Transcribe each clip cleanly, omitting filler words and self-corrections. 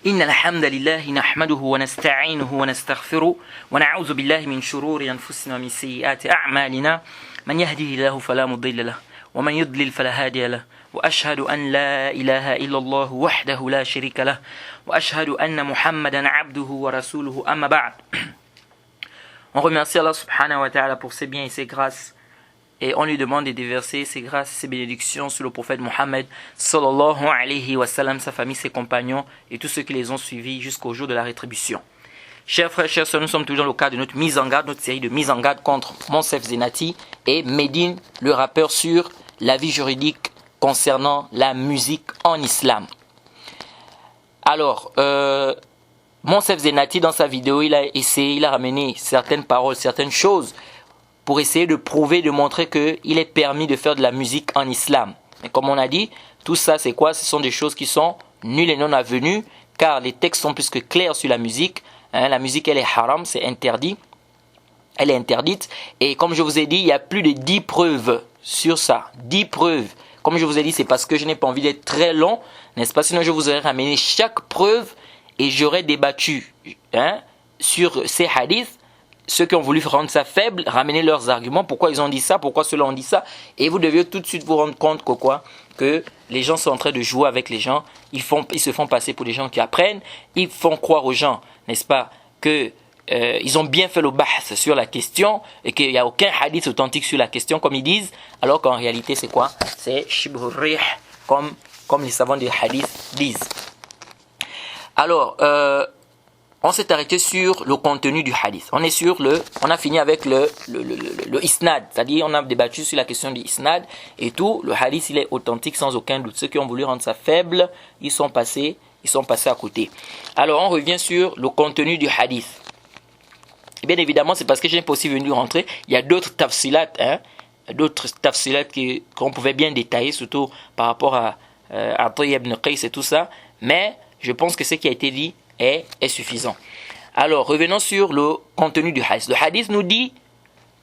إن الحمد لله نحمده ونستعينه ونستغفره ونعوذ بالله من شرور أنفسنا ومن سيئات أعمالنا من يهده الله فلا مضل له ومن يضلل فلا هادي له وأشهد أن لا إله إلا الله وحده لا شريك له وأشهد أن محمدا عبده ورسوله أما بعد. On remercie Allah subhanahu wa ta'ala pour ses biens et ses grâces. Et on lui demande de déverser ses grâces et ses bénédictions sur le prophète Mohammed sallallahu alayhi wa sallam, sa famille, ses compagnons et tous ceux qui les ont suivis jusqu'au jour de la rétribution. Chers frères, chers sœurs, nous sommes toujours dans le cadre de notre mise en garde, notre série de mise en garde contre Monsef Zenati et Medine, le rappeur, sur l'avis juridique concernant la musique en islam. Alors, Monsef Zenati, dans sa vidéo, il a ramené certaines paroles, certaines choses pour essayer de prouver, de montrer qu'il est permis de faire de la musique en islam. Mais comme on a dit, tout ça c'est quoi? Ce sont des choses qui sont nulles et non avenues, car les textes sont plus que clairs sur la musique. La musique, elle est haram, c'est interdit. Elle est interdite. Et comme je vous ai dit, il y a plus de 10 preuves sur ça. 10 preuves. Comme je vous ai dit, c'est parce que je n'ai pas envie d'être très long, n'est-ce pas? Sinon, je vous aurais ramené chaque preuve et j'aurais débattu sur ces hadiths. Ceux qui ont voulu rendre ça faible, ramener leurs arguments, pourquoi ils ont dit ça, pourquoi ceux-là ont dit ça, et vous devez tout de suite vous rendre compte que les gens sont en train de jouer avec les gens, ils se font passer pour des gens qui apprennent, ils font croire aux gens, n'est-ce pas, que ils ont bien fait le bahth sur la question et qu'il n'y a aucun hadith authentique sur la question comme ils disent, alors qu'en réalité c'est quoi? C'est shibhur rih, comme les savants des hadiths disent. Alors, on s'est arrêté sur le contenu du hadith. On a fini avec le isnad, c'est-à-dire on a débattu sur la question du isnad et tout. Le hadith, il est authentique sans aucun doute. Ceux qui ont voulu rendre ça faible, ils sont passés à côté. Alors on revient sur le contenu du hadith. Et bien évidemment, c'est parce que je n'ai pas aussi venu rentrer. Il y a d'autres tafsilat, qu'on pouvait bien détailler, surtout par rapport à Atiyya ibn Qais et tout ça. Mais je pense que ce qui a été dit est suffisant. Alors, revenons sur le contenu du hadith. Le hadith nous dit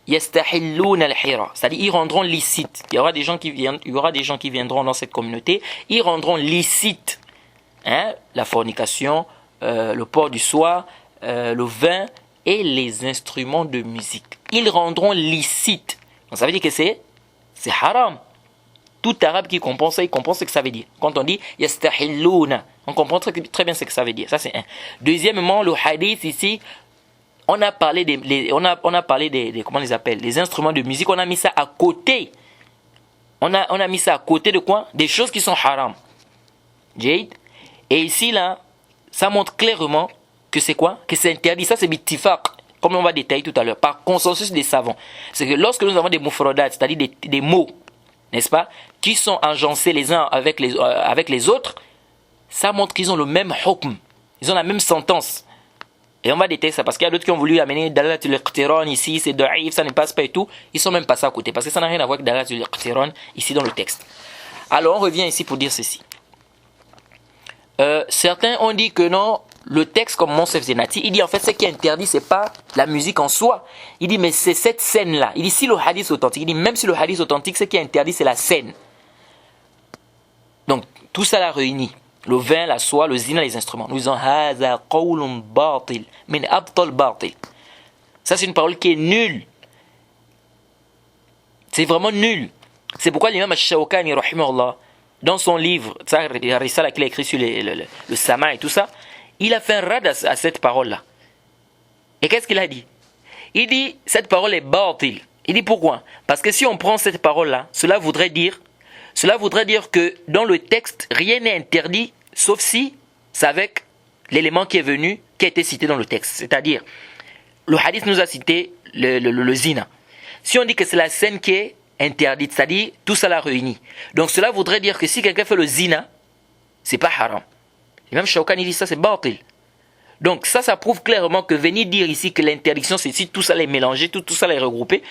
yastahilluna al-hira, c'est-à-dire ils rendront licite. Il y aura des gens qui viendront dans cette communauté, ils rendront licite la fornication, le port du soie, le vin et les instruments de musique. Ils rendront licite. Donc ça veut dire que c'est haram. Tout arabe qui comprend ça, il comprend ce que ça veut dire. Quand on dit yastahilluna, on comprend très bien ce que ça veut dire. Ça c'est un. Deuxièmement, le hadith ici, on a parlé des comment on les appelle, les instruments de musique. On a mis ça à côté. On a mis ça à côté de quoi? Des choses qui sont haram. Jade. Et ici là, ça montre clairement que c'est quoi? Que c'est interdit. Ça c'est bittifaq, comme on va détailler tout à l'heure, par consensus des savants. C'est que lorsque nous avons des mufradat, c'est-à-dire des mots, n'est-ce pas, qui sont agencés les uns avec les autres, ça montre qu'ils ont le même hukm, ils ont la même sentence. Et on va détailler ça parce qu'il y a d'autres qui ont voulu amener Dalatul Iqtiran ici, c'est da'if, ça ne passe pas et tout. Ils sont même passés à côté parce que ça n'a rien à voir avec Dalatul Iqtiran ici dans le texte. Alors on revient ici pour dire ceci. Certains ont dit que non, le texte comme Monsef Zenati, il dit en fait ce qui est interdit, c'est pas la musique en soi. Il dit mais c'est cette scène-là. Il dit si le hadith authentique, il dit même si le hadith authentique, ce qui est interdit, c'est la scène. Donc tout ça là réuni. Le vin, la soie, le zina, les instruments. Nous disons haza qawlun batil min abtal batil. Ça c'est une parole qui est nulle. C'est vraiment nul. C'est pourquoi l'imam Ash-Shawkani rahimahullah, dans son livre, la risala qu'il a écrit sur le sama et tout ça, il a fait un rad à cette parole-là. Et qu'est-ce qu'il a dit? Il dit, cette parole est batil. Il dit pourquoi? Parce que si on prend cette parole-là, cela voudrait dire que dans le texte, rien n'est interdit, sauf si c'est avec l'élément qui est venu, qui a été cité dans le texte. C'est-à-dire, le hadith nous a cité le zina. Si on dit que c'est la scène qui est interdite, c'est-à-dire tout ça l'a réuni. Donc cela voudrait dire que si quelqu'un fait le zina, c'est pas haram. Et même Shawkani dit ça, c'est batil. Donc ça prouve clairement que venir dire ici que l'interdiction, c'est si tout ça est mélangé, tout ça est regroupé,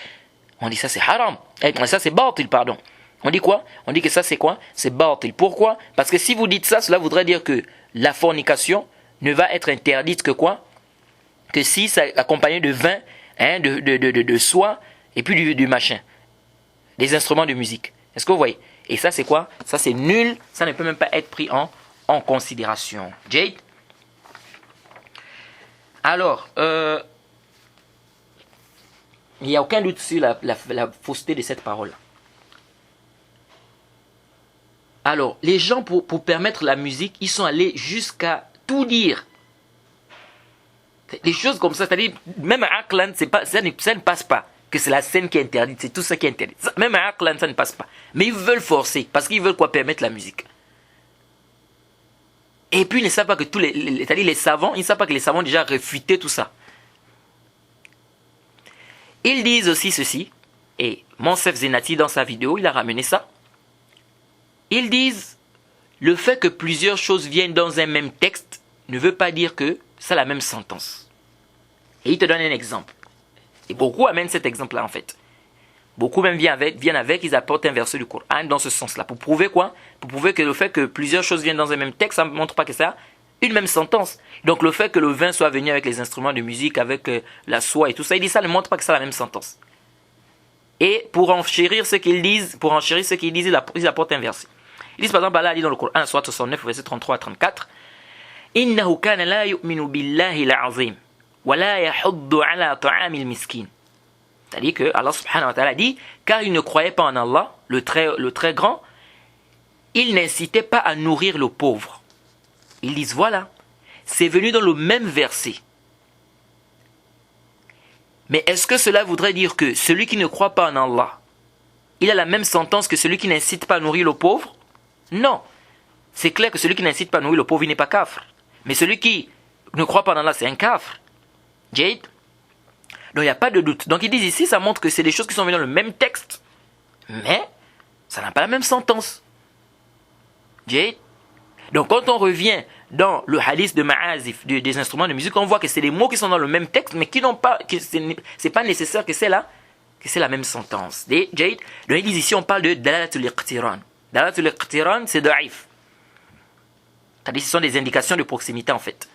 on dit ça c'est haram. Ça c'est batil, pardon. On dit quoi? On dit que ça c'est quoi? C'est batil. Pourquoi? Parce que si vous dites ça, cela voudrait dire que la fornication ne va être interdite que quoi? Que si c'est accompagné de vin, de soie, et puis du machin. Des instruments de musique. Est-ce que vous voyez? Et ça c'est quoi? Ça c'est nul, ça ne peut même pas être pris en considération. Jade? Alors, il n'y a aucun doute sur la fausseté de cette parole. Alors, les gens, pour permettre la musique, ils sont allés jusqu'à tout dire. Des choses comme ça, c'est-à-dire, même à Aklan, ça ne passe pas. Que c'est la scène qui est interdite, c'est tout ça qui est interdit. Même à Aklan, ça ne passe pas. Mais ils veulent forcer, parce qu'ils veulent quoi permettre la musique. Et puis, ils ne savent pas que c'est-à-dire les savants, ils ne savent pas que les savants ont déjà réfuté tout ça. Ils disent aussi ceci, et Monsef Zenati, dans sa vidéo, il a ramené ça. Ils disent, le fait que plusieurs choses viennent dans un même texte ne veut pas dire que c'est la même sentence. Et il te donne un exemple. Et beaucoup amènent cet exemple-là en fait. Beaucoup même viennent avec, ils apportent un verset du Coran dans ce sens-là. Pour prouver quoi? Pour prouver que le fait que plusieurs choses viennent dans un même texte, ça ne montre pas que ça a une même sentence. Donc le fait que le vin soit venu avec les instruments de musique, avec la soie et tout ça, il dit ça ne montre pas que ça a la même sentence. Et pour enchérir ce qu'ils disent, ils apportent un verset. Ils disent par exemple, Allah dit dans le Coran, soit 69, verset 33 à 34, Innahu kana la yu'minu billahi l'azim, wa la yahuddu ala ta'amil miskin. C'est-à-dire que Allah subhanahu wa ta'ala dit, car il ne croyait pas en Allah, le très grand, il n'incitait pas à nourrir le pauvre. Ils disent voilà, c'est venu dans le même verset. Mais est-ce que cela voudrait dire que celui qui ne croit pas en Allah, il a la même sentence que celui qui n'incite pas à nourrir le pauvre? Non. C'est clair que celui qui n'incite pas à nourrir le pauvre, il n'est pas kafr. Mais celui qui ne croit pas en Allah, c'est un kafr. Jade. Donc il n'y a pas de doute. Donc ils disent ici, ça montre que c'est des choses qui sont venues dans le même texte, mais ça n'a pas la même sentence. Jade. Donc quand on revient dans le hadith de Ma'azif, des instruments de musique, on voit que c'est des mots qui sont dans le même texte, mais qui n'ont pas, c'est pas nécessaire que c'est la même sentence. Jade. Donc ils disent ici, on parle de Dalalatul Iqtiran. Dalalatul Iqtiran, c'est da'if. C'est-à-dire ce sont des indications de proximité en fait.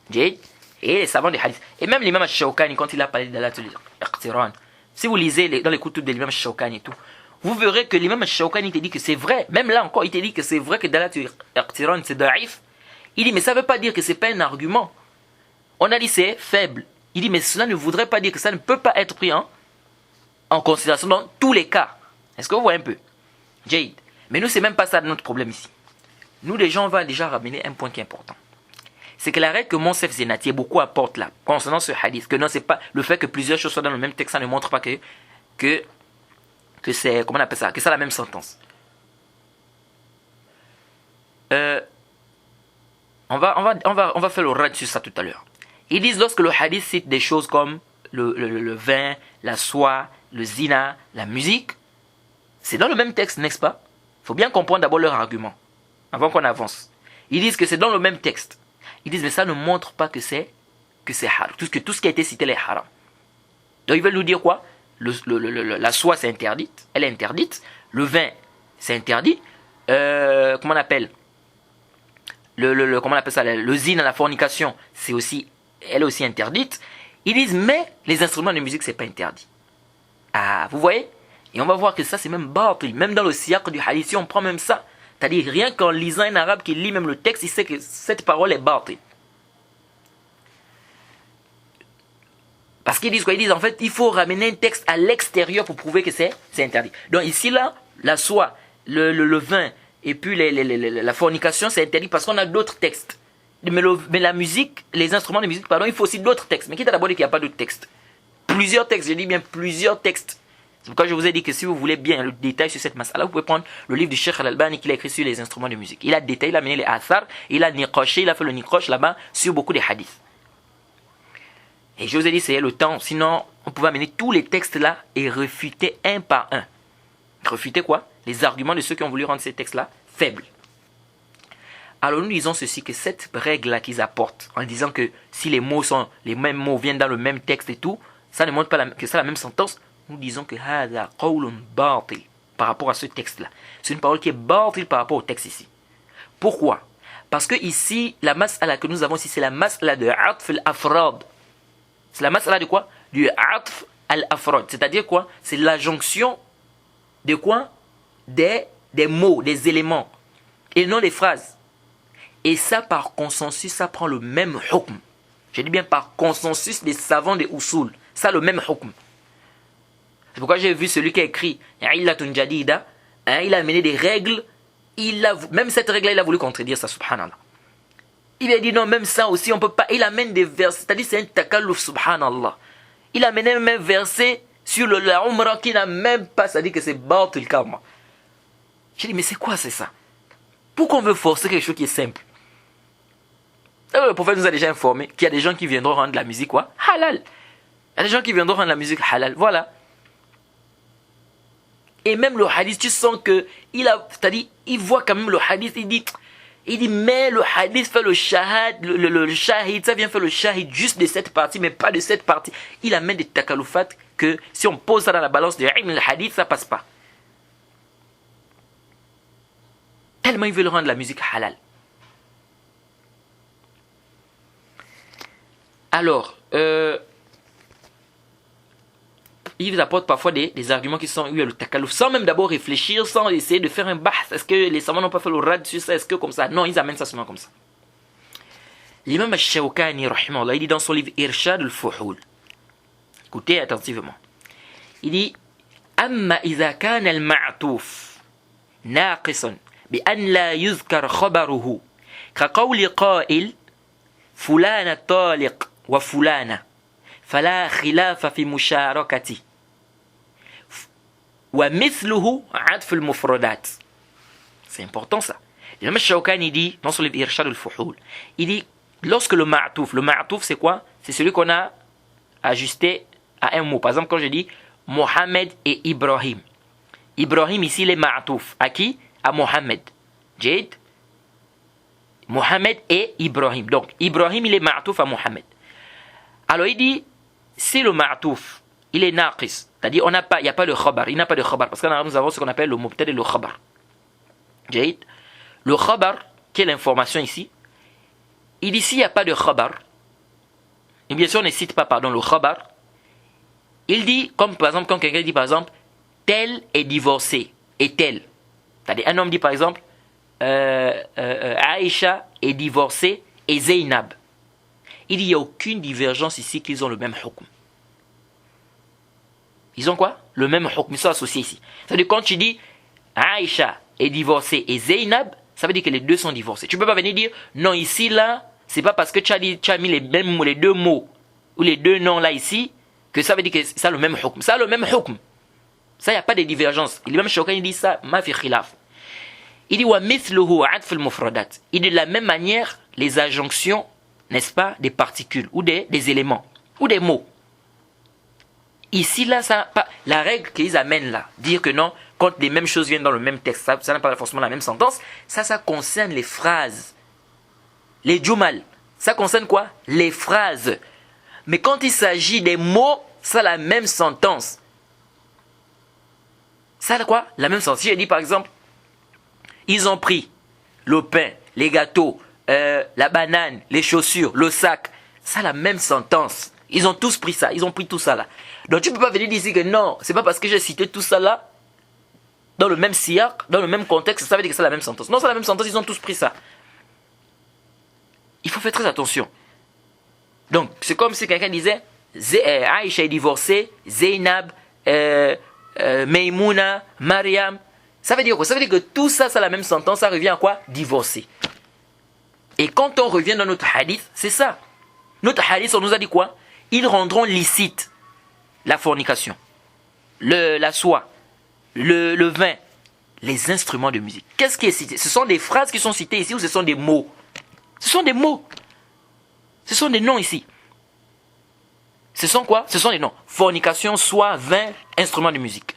Jade. Et les savants des hadiths. Et même l'imam al-Shawkani, quand il a parlé de Dalalatul Iqtiran, si vous lisez dans les kutub de l'imam al-Shawkani et tout, vous verrez que l'imam al-Shawkani te dit que c'est vrai. Même là encore, il te dit que c'est vrai que Dalalatul Iqtiran c'est da'if. Il dit, mais ça ne veut pas dire que ce n'est pas un argument. On a dit c'est faible. Il dit, mais cela ne voudrait pas dire que ça ne peut pas être pris en considération dans tous les cas. Est-ce que vous voyez un peu? Jade. Mais nous, c'est même pas ça notre problème ici. Nous, les gens, on va déjà ramener un point qui est important. C'est que la règle que Monsef Zenati beaucoup apporte là, concernant ce hadith, que non, c'est pas le fait que plusieurs choses soient dans le même texte, ça ne montre pas que c'est, comment on appelle ça, que ça a la même sentence. On va faire le rad sur ça tout à l'heure. Ils disent lorsque le hadith cite des choses comme le vin, la soie, le zina, la musique, c'est dans le même texte, n'est-ce pas? Il faut bien comprendre d'abord leur argument, avant qu'on avance. Ils disent que c'est dans le même texte. Ils disent mais ça ne montre pas que c'est haram. Tout ce qui a été cité est haram. Donc ils veulent nous dire quoi? La soie c'est interdite, elle est interdite. Le vin c'est interdit. Comment on appelle? Comment on appelle ça? Le zina, la fornication, elle est aussi interdite. Ils disent mais les instruments de musique c'est pas interdit. Ah, vous voyez? Et on va voir que ça c'est même batil. Même dans le siyaq du hadith, si on prend même ça, c'est-à-dire rien qu'en lisant un arabe qui lit même le texte, il sait que cette parole est batil. Parce qu'ils disent quoi? Ils disent en fait il faut ramener un texte à l'extérieur pour prouver que c'est interdit. Donc ici là, la soie, le vin et puis la fornication c'est interdit parce qu'on a d'autres textes. Mais la musique, les instruments de musique, pardon, il faut aussi d'autres textes. Mais qui t'a d'abord dit qu'il n'y a pas d'autres textes? Plusieurs textes, je dis bien plusieurs textes. C'est pourquoi je vous ai dit que si vous voulez bien le détail sur cette masala, vous pouvez prendre le livre du Cheikh Al-Albani qu'il a écrit sur les instruments de musique. Il a détaillé, il a mené les athar, il a niqaché, il a fait le niqash là-bas sur beaucoup de hadiths. Et je vous ai dit, c'est le temps, sinon on pouvait amener tous les textes là et refuter un par un. Refuter quoi? Les arguments de ceux qui ont voulu rendre ces textes là faibles. Alors nous disons ceci, que cette règle là qu'ils apportent, en disant que si les mêmes mots viennent dans le même texte et tout, ça ne montre pas que c'est la même sentence. Nous disons que hada qawlun batil par rapport à ce texte-là. C'est une parole qui est batil par rapport au texte ici. Pourquoi? Parce que ici, la mas'ala que nous avons ici, c'est la mas'ala de atf al-afrad. C'est la mas'ala de quoi? Du atf al-afrad. C'est-à-dire quoi? C'est la jonction de quoi? Des mots, des éléments, et non des phrases. Et ça, par consensus, ça prend le même hukm. Je dis bien par consensus des savants des usul. Ça le même hukm. C'est pourquoi j'ai vu celui qui a écrit Illatun Jadida, il a amené des règles, même cette règle-là, il a voulu contredire ça, subhanallah. Il a dit non, même ça aussi, on peut pas. Il amène des versets, c'est-à-dire c'est un takalluf, subhanallah. Il a amené même un verset sur la umrah qui n'a même pas, c'est-à-dire que c'est batil karma. J'ai dit, mais c'est quoi, c'est ça? Pourquoi on veut forcer quelque chose qui est simple? Le prophète nous a déjà informé qu'il y a des gens qui viendront rendre la musique quoi? Halal. Il y a des gens qui viendront rendre la musique halal. Voilà. Et même le hadith, tu sens que c'est-à-dire, il voit quand même le hadith, il dit, mais le hadith fait le shahid, ça vient faire le shahid juste de cette partie, mais pas de cette partie. Il amène des takaloufat que si on pose ça dans la balance de le hadith, ça passe pas. Tellement ils veulent rendre la musique halal. Alors, ils apportent parfois des arguments qui sont le takalouf, sans même d'abord réfléchir, sans essayer de faire un bahth. Est-ce que les savants n'ont pas fait le rad sur ça? Est-ce que comme ça? Non, ils amènent ça seulement comme ça. L'imam al-Shawkani, rahimahullah, il dit dans son livre Irshad al-Fuhul. Écoutez attentivement. Il dit Amma iza kana al-ma'touf naqisan bi an la yuzkar khabaruhu ka qawli qa'il fulana taliq wa fulana fala khilafa fi musharakati wa mithluhu adf al-mufradat. C'est important ça. L'imam al-Shawkani dit dans son livre Irshad al-Fuhul, il dit lorsque le ma'touf c'est quoi? C'est celui qu'on a ajusté à un mot. Par exemple, quand je dis Mohamed et Ibrahim. Ibrahim ici, il est ma'touf. À qui? À Mohamed. Jade. Mohamed et Ibrahim. Donc, Ibrahim, il est ma'touf à Mohamed. Alors, il dit, si le ma'touf, il est naqis, c'est-à-dire, il n'y a pas de khabar. Il n'a pas de khabar. Parce que nous avons ce qu'on appelle le mubtada et le khabar. Jade. Le khabar, qui est l'information ici, il dit, s'il n'y a pas de khabar, et bien sûr, on ne cite pas, le khabar, il dit, comme par exemple, quand quelqu'un dit par exemple, tel est divorcé, et tel. C'est-à-dire, un homme dit par exemple, Aïcha est divorcée et Zainab. Il dit, il n'y a aucune divergence ici qu'ils ont le même hukm. Ils ont quoi? Le même hukm, ils sont associés ici. C'est-à-dire, quand tu dis, Aïcha est divorcée et Zainab, ça veut dire que les deux sont divorcés. Tu ne peux pas venir dire, non, ici, là, c'est pas parce que tu as mis les deux mots, ou les deux noms là ici, que ça veut dire que ça a le même hukm. Ça a le même hukm. Ça, il n'y a pas de divergence. Il est même choquant, il dit ça, ma fi khilaf. Il dit, wa mithluhu adf al-mufradat. Il dit de la même manière, les adjonctions, n'est-ce pas, des particules, ou des éléments, ou des mots. Ici, là, la règle qu'ils amènent là, dire que non, quand les mêmes choses viennent dans le même texte, ça n'a pas forcément la même sentence, ça concerne les phrases. Les jumal. Ça concerne quoi? Les phrases. Mais quand il s'agit des mots, ça a la même sentence. Ça a quoi? La même sentence. Si je dis par exemple, ils ont pris le pain, les gâteaux, la banane, les chaussures, le sac. Ça a la même sentence. Ils ont tous pris ça. Ils ont pris tout ça là. Donc tu ne peux pas venir dire que non, c'est pas parce que j'ai cité tout ça là, dans le même siyak, dans le même contexte, ça veut dire que c'est la même sentence. Non, c'est la même sentence, ils ont tous pris ça. Il faut faire très attention. Donc, c'est comme si quelqu'un disait Aïcha est divorcée, Zainab, Maïmouna, Mariam. Ça veut dire quoi? Ça veut dire que tout ça, c'est la même sentence, ça revient à quoi? Divorcé. Et quand on revient dans notre hadith, c'est ça. Notre hadith, on nous a dit quoi? Ils rendront licite la fornication, la soie, le vin, les instruments de musique. Qu'est-ce qui est cité? Ce sont des phrases qui sont citées ici ou ce sont des mots? Ce sont des mots. Ce sont des noms ici. Ce sont quoi? Ce sont des noms. Fornication, soie, vin, instruments de musique.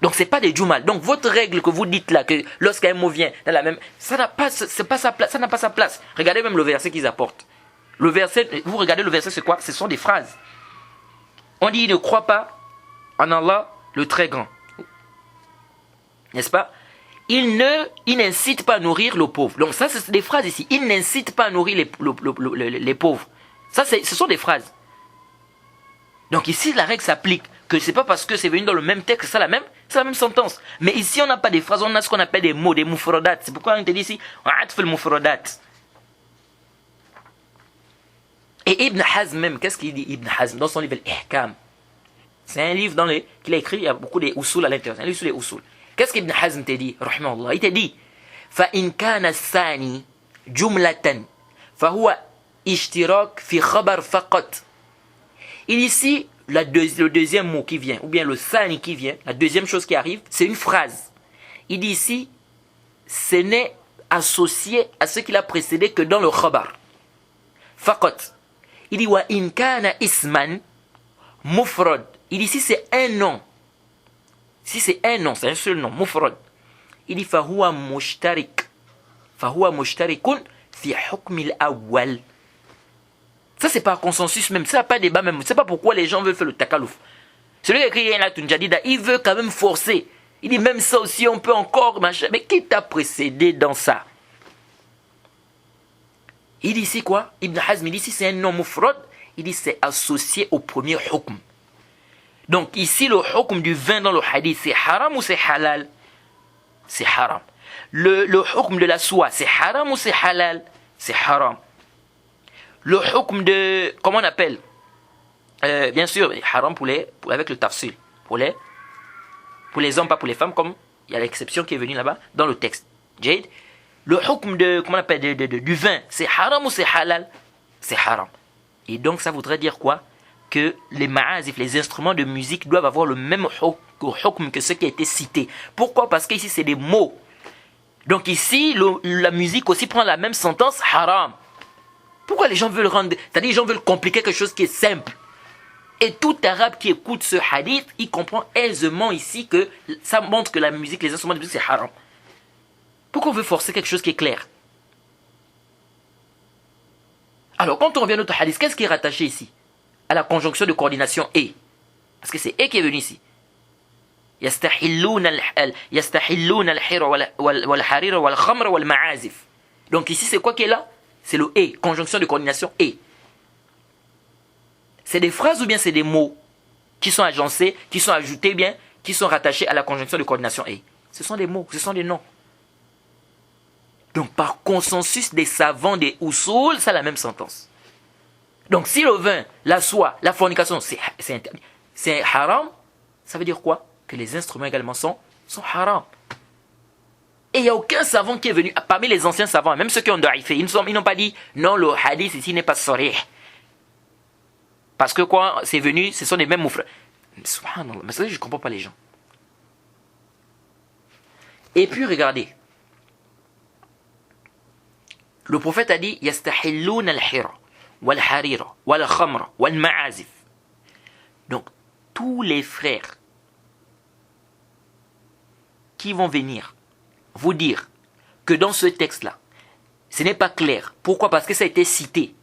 Donc, ce n'est pas des jumal. Donc, votre règle que vous dites là, que lorsqu'un mot vient dans la même... Ça n'a pas sa place. Ça n'a pas sa place. Regardez même le verset qu'ils apportent. Le verset, vous regardez le verset, c'est quoi? Ce sont des phrases. On dit, il ne croit pas en Allah, le très grand. N'est-ce pas? Il n'incite pas à nourrir le pauvre. Donc ça, c'est des phrases ici. Il n'incite pas à nourrir les pauvres. Ça, ce sont des phrases. Donc ici, la règle s'applique. Que c'est pas parce que c'est venu dans le même texte, c'est la même sentence. Mais ici, on n'a pas des phrases, on a ce qu'on appelle des mots, des mufrodat. C'est pourquoi on te dit ici, on a fait le mufrodat. Et Ibn Hazm même, qu'est-ce qu'il dit Ibn Hazm dans son livre Al-Ihkam? C'est un livre qu'il a écrit, il y a beaucoup de usul à l'intérieur. C'est un livre sur les usul. Qu'est-ce qu'Ibn Hazm t'a dit rahimahullah? Il t'a dit فَإِنْ كَانَ الثَّانِي جُمْلَةً فَهُوَ اشْتِرَاكٌ فِي خَبَرٍ فَقَطْ. Il ici, le deuxième mot qui vient, ou bien le thani qui vient, la deuxième chose qui arrive, c'est une phrase. Il dit ici, ce n'est associé à ce qu'il a précédé que dans le khabar. Faqat. Il dit wa in kana isman mufrad. Il dit ici c'est un nom. Si c'est un nom, c'est un seul nom, mufrad. Il dit fahuwa mushtarik. Fahuwa mushtarikun fi hukm al-awwal. Ça c'est pas consensus même, ça pas débat même. C'est pas pourquoi les gens veulent faire le takalouf. Celui qui a écrit la Tunjadida, il veut quand même forcer. Il dit même ça aussi on peut encore machin. Mais qui t'a précédé dans ça? Il dit ici quoi? Ibn Hazm, il dit ici c'est un nom mufrad. Il dit c'est associé au premier hukm. Donc ici le hukm du vin dans le hadith, c'est haram ou c'est halal? C'est haram. Le hukm de la soie, c'est haram ou c'est halal? C'est haram. Le hukm de, comment on appelle? Bien sûr, haram avec le tafsil. Pour les hommes, pas pour les femmes, comme il y a l'exception qui est venue là-bas dans le texte. Jade. Le hukm de, comment on appelle, du vin, c'est haram ou c'est halal? C'est haram. Et donc ça voudrait dire quoi? Que les ma'azif, les instruments de musique doivent avoir le même hukm que ce qui a été cité. Pourquoi? Parce qu'ici c'est des mots. Donc ici, la musique aussi prend la même sentence, haram. Pourquoi les gens veulent rendre, c'est-à-dire les gens veulent compliquer quelque chose qui est simple? Et tout arabe qui écoute ce hadith, il comprend aisément ici que ça montre que la musique, les instruments de musique, c'est haram. Pourquoi on veut forcer quelque chose qui est clair? Alors, quand on revient à notre hadith, qu'est-ce qui est rattaché ici? À la conjonction de coordination et. Parce que c'est et qui est venu ici. يستحلون الحر والحرير والخمر والمعازف. Donc ici, c'est quoi qui est là? C'est le et, conjonction de coordination et. C'est des phrases ou bien c'est des mots qui sont agencés, qui sont ajoutés bien, qui sont rattachés à la conjonction de coordination et. Ce sont des mots, ce sont des noms. Donc par consensus des savants des usul, c'est la même sentence. Donc si le vin, la soie, la fornication, c'est interdit, c'est haram, ça veut dire quoi? Que les instruments également sont haram. Et il n'y a aucun savant qui est venu, parmi les anciens savants, même ceux qui ont daïfé, ils n'ont pas dit non, le hadith ici n'est pas sarih. Parce que quoi, c'est venu, ce sont les mêmes moufres. Subhanallah, mais ça je ne comprends pas les gens. Et puis regardez. Le prophète a dit yastahillun al-hira wal harira wal khamra wal ma'azif. Donc tous les frères qui vont venir vous dire que dans ce texte-là, ce n'est pas clair. Pourquoi? Parce que ça a été cité.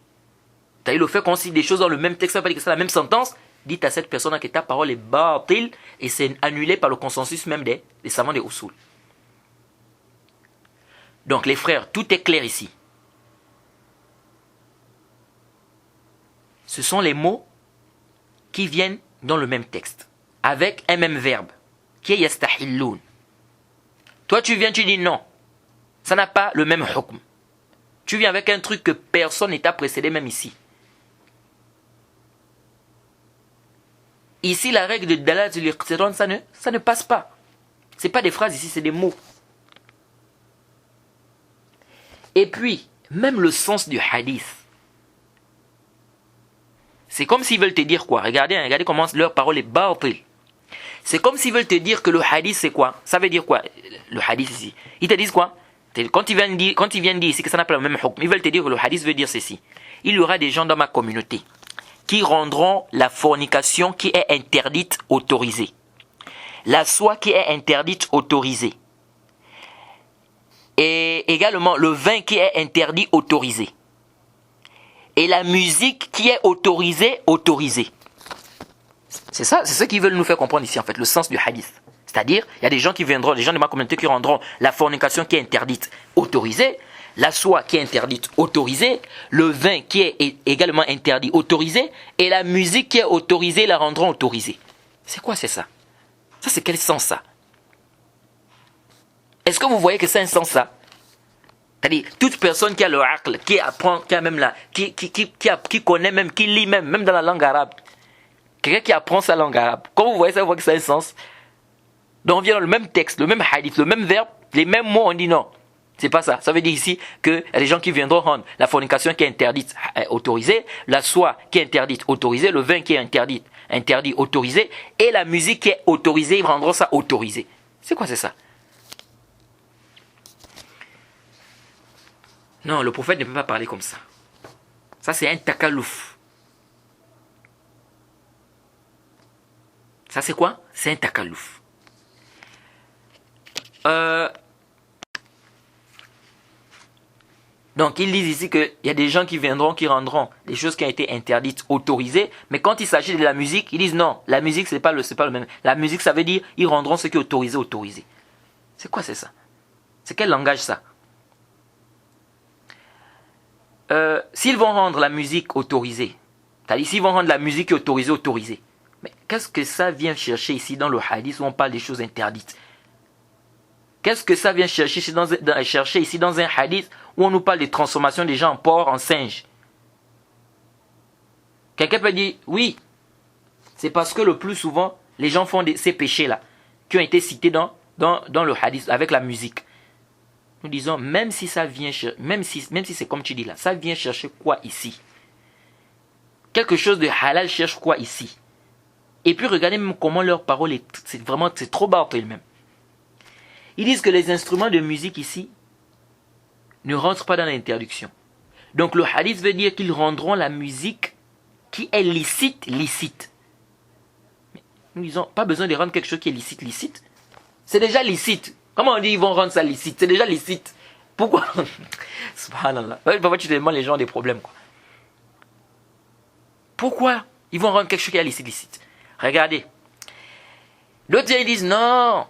C'est-à-dire le fait qu'on cite des choses dans le même texte, ça ne veut pas dire que c'est la même sentence. Dites à cette personne que ta parole est batil et c'est annulé par le consensus même des savants des usul. Donc les frères, tout est clair ici. Ce sont les mots qui viennent dans le même texte, avec un même verbe, qui est yastahilloun. Toi tu viens, tu dis non, ça n'a pas le même hukm. Tu viens avec un truc que personne ne t'a précédé même ici. Ici la règle de dalatul iqtiran, ça ne passe pas. Ce n'est pas des phrases ici, c'est des mots. Et puis, même le sens du hadith. C'est comme s'ils veulent te dire quoi? Regardez comment leur parole est batil. C'est comme s'ils veulent te dire que le hadith c'est quoi? Ça veut dire quoi? Le hadith ici. Ils te disent quoi? Quand ils viennent dire ici que ça n'a pas le même hukm, ils veulent te dire que le hadith veut dire ceci. Il y aura des gens dans ma communauté qui rendront la fornication qui est interdite autorisée. La soie qui est interdite autorisée. Et également le vin qui est interdit autorisé. Et la musique qui est autorisée. C'est ça, c'est ce qu'ils veulent nous faire comprendre ici en fait, le sens du hadith. C'est-à-dire, il y a des gens qui viendront, des gens de ma communauté qui rendront la fornication qui est interdite autorisée, la soie qui est interdite autorisée, le vin qui est également interdit autorisé, et la musique qui est autorisée la rendront autorisée. C'est quoi c'est ça? Ça c'est quel sens ça? Est-ce que vous voyez que c'est un sens ça? C'est-à-dire, toute personne qui a le aql, qui apprend, qui a même la, qui connaît même, qui lit même dans la langue arabe. Quelqu'un qui apprend sa langue arabe. Quand vous voyez ça, vous voyez que ça a un sens. Donc on vient dans le même texte, le même hadith, le même verbe, les mêmes mots, on dit non. C'est pas ça. Ça veut dire ici que les gens qui viendront rendre la fornication qui est interdite, autorisée, la soie qui est interdite, autorisée, le vin qui est interdit, autorisé, et la musique qui est autorisée, ils rendront ça autorisé. C'est quoi c'est ça? Non, le prophète ne peut pas parler comme ça. Ça c'est un takalouf. Ça c'est quoi? C'est un takalouf. Donc ils disent ici qu'il y a des gens qui viendront, qui rendront les choses qui ont été interdites, autorisées. Mais quand il s'agit de la musique, ils disent non, la musique c'est pas le même. La musique ça veut dire ils rendront ce qui est autorisé, autorisé. C'est quoi c'est ça? C'est quel langage ça? S'ils vont rendre la musique autorisée, c'est-à-dire s'ils vont rendre la musique autorisée, autorisée. Mais qu'est-ce que ça vient chercher ici dans le hadith où on parle des choses interdites? Qu'est-ce que ça vient chercher ici dans un hadith où on nous parle des transformations des gens en porc, en singe? Quelqu'un peut dire, oui, c'est parce que le plus souvent, les gens font ces péchés-là, qui ont été cités dans le hadith, avec la musique. Nous disons, même si ça vient même si c'est comme tu dis là, ça vient chercher quoi ici? Quelque chose de halal cherche quoi ici? Et puis regardez même comment leur parole c'est trop bas même. Ils disent que les instruments de musique ici ne rentrent pas dans l'interdiction. Donc le hadith veut dire qu'ils rendront la musique qui est licite, licite. Mais nous disons, pas besoin de rendre quelque chose qui est licite, licite. C'est déjà licite. Comment on dit ils vont rendre ça licite? C'est déjà licite. Pourquoi? Subhanallah. Parfois tu te demandes, les gens ont des problèmes, quoi. Pourquoi ils vont rendre quelque chose qui est licite, licite? Regardez. D'autres ils disent non.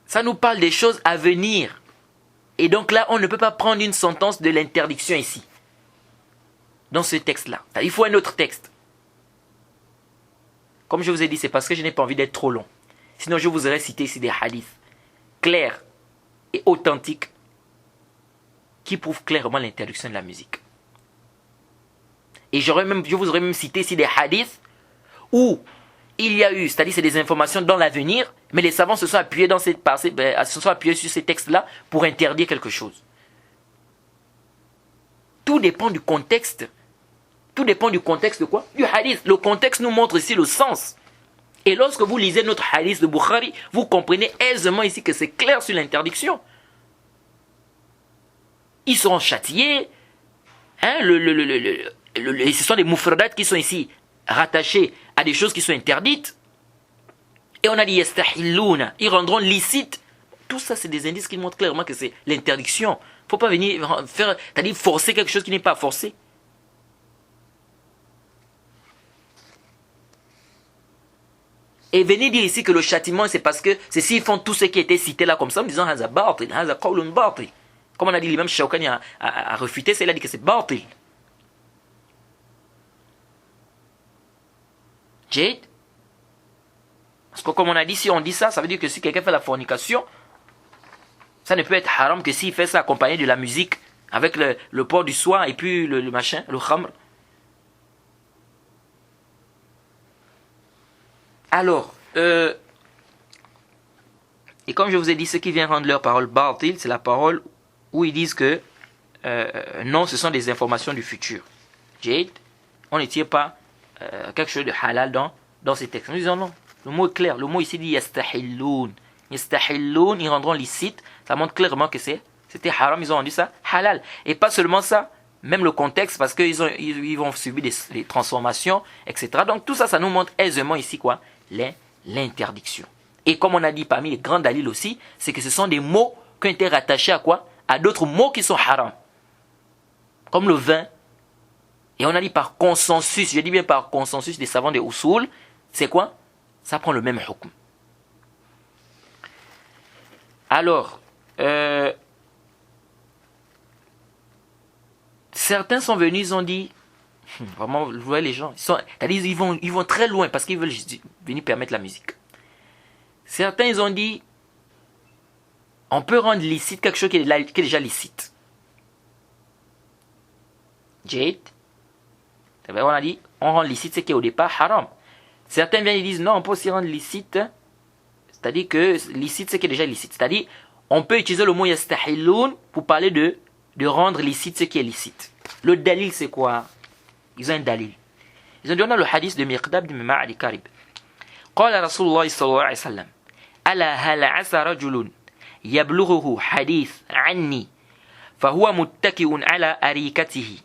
Ça nous parle des choses à venir. Et donc là, on ne peut pas prendre une sentence de l'interdiction ici. Dans ce texte-là. Il faut un autre texte. Comme je vous ai dit, c'est parce que je n'ai pas envie d'être trop long. Sinon, je vous aurais cité ici des hadiths clairs et authentiques qui prouvent clairement l'interdiction de la musique. Et je vous aurais même cité ici des hadiths où il y a eu, c'est-à-dire c'est des informations dans l'avenir, mais les savants se sont appuyés sur ces textes-là pour interdire quelque chose. Tout dépend du contexte. Tout dépend du contexte de quoi? Du hadith. Le contexte nous montre ici le sens. Et lorsque vous lisez notre hadith de Bukhari, vous comprenez aisément ici que c'est clair sur l'interdiction. Ils seront châtiés. Ce sont des mufradat qui sont ici rattachés à des choses qui sont interdites. Et on a dit yastahillouna, ils rendront licite. Tout ça, c'est des indices qui montrent clairement que c'est l'interdiction. Il ne faut pas venir c'est-à-dire forcer quelque chose qui n'est pas forcé. Et venir dire ici que le châtiment, c'est parce que c'est s'ils font tout ce qui était cité là comme ça, en disant haza batil, haza qawlun batil. Comme on a dit, l'imam Shawkani a refuté, c'est là dit que c'est batil. Jade. Parce que comme on a dit, si on dit ça, ça veut dire que si quelqu'un fait la fornication, ça ne peut être haram que s'il fait ça accompagné de la musique, avec le port du soie et puis le machin, le khamr. Alors, et comme je vous ai dit, ceux qui viennent rendre leur parole batil, c'est la parole où ils disent que non, ce sont des informations du futur. Jade, on ne tire pas quelque chose de halal dans ces textes. Nous disons non, le mot est clair. Le mot ici dit yastahilloun. Yastahilloun, ils rendront licite. Ça montre clairement que c'était haram, ils ont rendu ça halal. Et pas seulement ça, même le contexte, parce qu'ils vont subir des transformations, etc. Donc tout ça, ça nous montre aisément ici quoi? L'interdiction. Et comme on a dit parmi les grands dalils aussi, c'est que ce sont des mots qui ont été rattachés à quoi? À d'autres mots qui sont haram. Comme le vin. Et on a dit par consensus, je dis bien par consensus des savants des usul, c'est quoi? Ça prend le même hukm. Alors, certains sont venus, ils ont dit, vraiment, vous voyez les gens, ils vont très loin parce qu'ils veulent venir permettre la musique. Certains, ils ont dit, On peut rendre licite quelque chose qui est déjà licite. Jade. On a dit, on rend licite ce qui est au départ haram. Certains viennent et disent, non, on peut aussi rendre licite, c'est-à-dire que licite, ce qui est déjà licite. C'est-à-dire, on peut utiliser le mot yastahilloun pour parler de rendre licite ce qui est licite. Le dalil, c'est quoi? Ils ont un dalil. Ils ont donné le hadith de Miqdad bin Ma'adi Karib. قال رسول الله صلى الله عليه وسلم ألا هل عسى رجل يبلغه حديث عني فهو متكئ على أريكته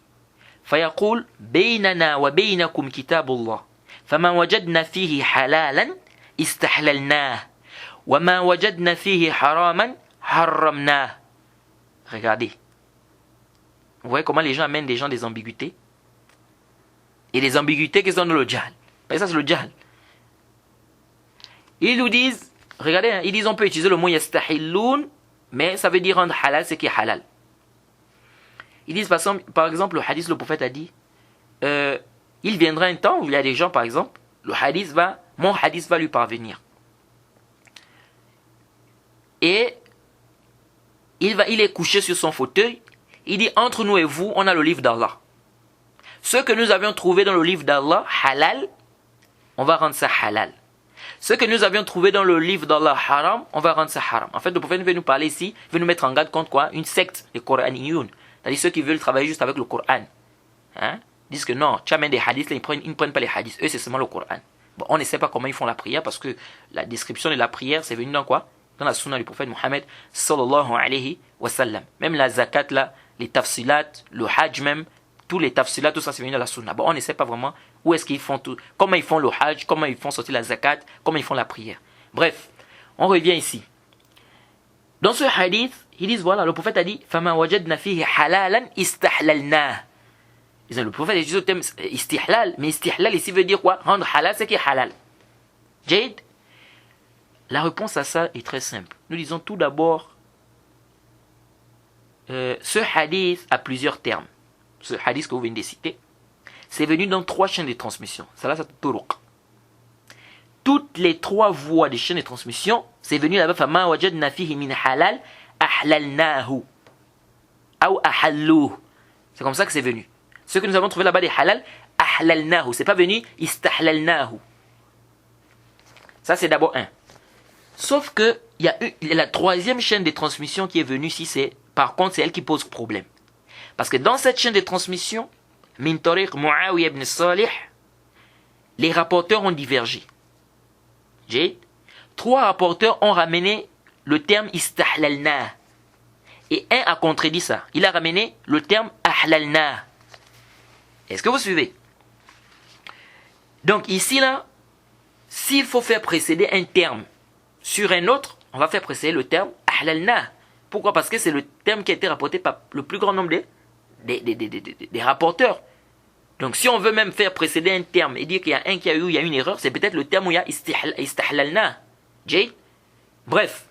فيقول بيننا وبينكم كتاب الله فما وجدنا فيه حلالا استحللناه وما وجدنا فيه حراما حرمناه. Regardez. Vous voyez comment les gens amènent des gens des ambiguïtés? Et les ambiguïtés qui sont dans le jahl. Ça c'est le jahl. Ils nous disent, regardez, hein, ils disent on peut utiliser le mot yastahilloun, mais ça veut dire rendre halal ce qui est halal. Ils disent par exemple, le hadith, le prophète a dit, il viendra un temps où il y a des gens, par exemple, mon hadith va lui parvenir. Et il est couché sur son fauteuil, il dit, entre nous et vous, on a le livre d'Allah. Ce que nous avions trouvé dans le livre d'Allah, halal, on va rendre ça halal. Ce que nous avions trouvé dans le livre d'Allah haram, on va rendre ça haram. En fait, le prophète veut nous parler ici, veut nous mettre en garde contre quoi? Une secte, les Coraniyoun. C'est-à-dire ceux qui veulent travailler juste avec le Coran. Hein? Ils disent que non, tu amènes des hadiths, là, ils ne prennent pas les hadiths. Eux, c'est seulement le Coran. Bon, on ne sait pas comment ils font la prière parce que la description de la prière, c'est venu dans quoi? Dans la sunna du prophète Mohammed sallallahu alayhi wa sallam. Même la zakat, là, les tafsilat, le hajj même, tous les tafsilat, tout ça, c'est venu dans la sunna. Bon, on ne sait pas vraiment où est-ce qu'ils font tout, comment ils font le hajj, comment ils font sortir la zakat, comment ils font la prière. Bref, on revient ici. Dans ce hadith, ils disent voilà, le prophète a dit فَمَا وَجَدْنَا فِيهِ حَلَالًا إِسْتَحْلَلْنَاهُ. Le prophète a utilisé le terme istihlal, mais istihlal ici veut dire quoi? Rendre halal ce qui est halal. Jade, la réponse à ça est très simple. Nous disons tout d'abord, ce hadith a plusieurs termes. Ce hadith que vous venez de citer, c'est venu dans 3 chaînes de transmission. Salasat turuq. Toutes les 3 voies des chaînes de transmission, c'est venu là-bas. فَمَا وَجَدْنَا فِيهِ مِنْ حَلَالٍ أَحْلَلْنَاهُ ou أَحَلُّوهُ. C'est comme ça que c'est venu. Ce que nous avons trouvé là-bas des halal, أَحْلَلْنَاهُ. C'est pas venu إِسْتَحْلَلْنَاهُ. Ça c'est d'abord un. Sauf que il y a la 3e chaîne de transmission qui est venue ici, par contre c'est elle qui pose problème. Parce que dans cette chaîne de transmission, min tariq Muawiyah ibn Salih, les rapporteurs ont divergé. 3 rapporteurs ont ramené le terme istahlalna. Et un a contredit ça. Il a ramené le terme ahlalna. Est-ce que vous suivez? Donc ici là, s'il faut faire précéder un terme sur un autre, on va faire précéder le terme ahlalna. Pourquoi? Parce que c'est le terme qui a été rapporté par le plus grand nombre des rapporteurs. Donc si on veut même faire précéder un terme et dire qu'il y a un qui a eu, il y a une erreur, c'est peut-être le terme où il y a istahlalna. Bref.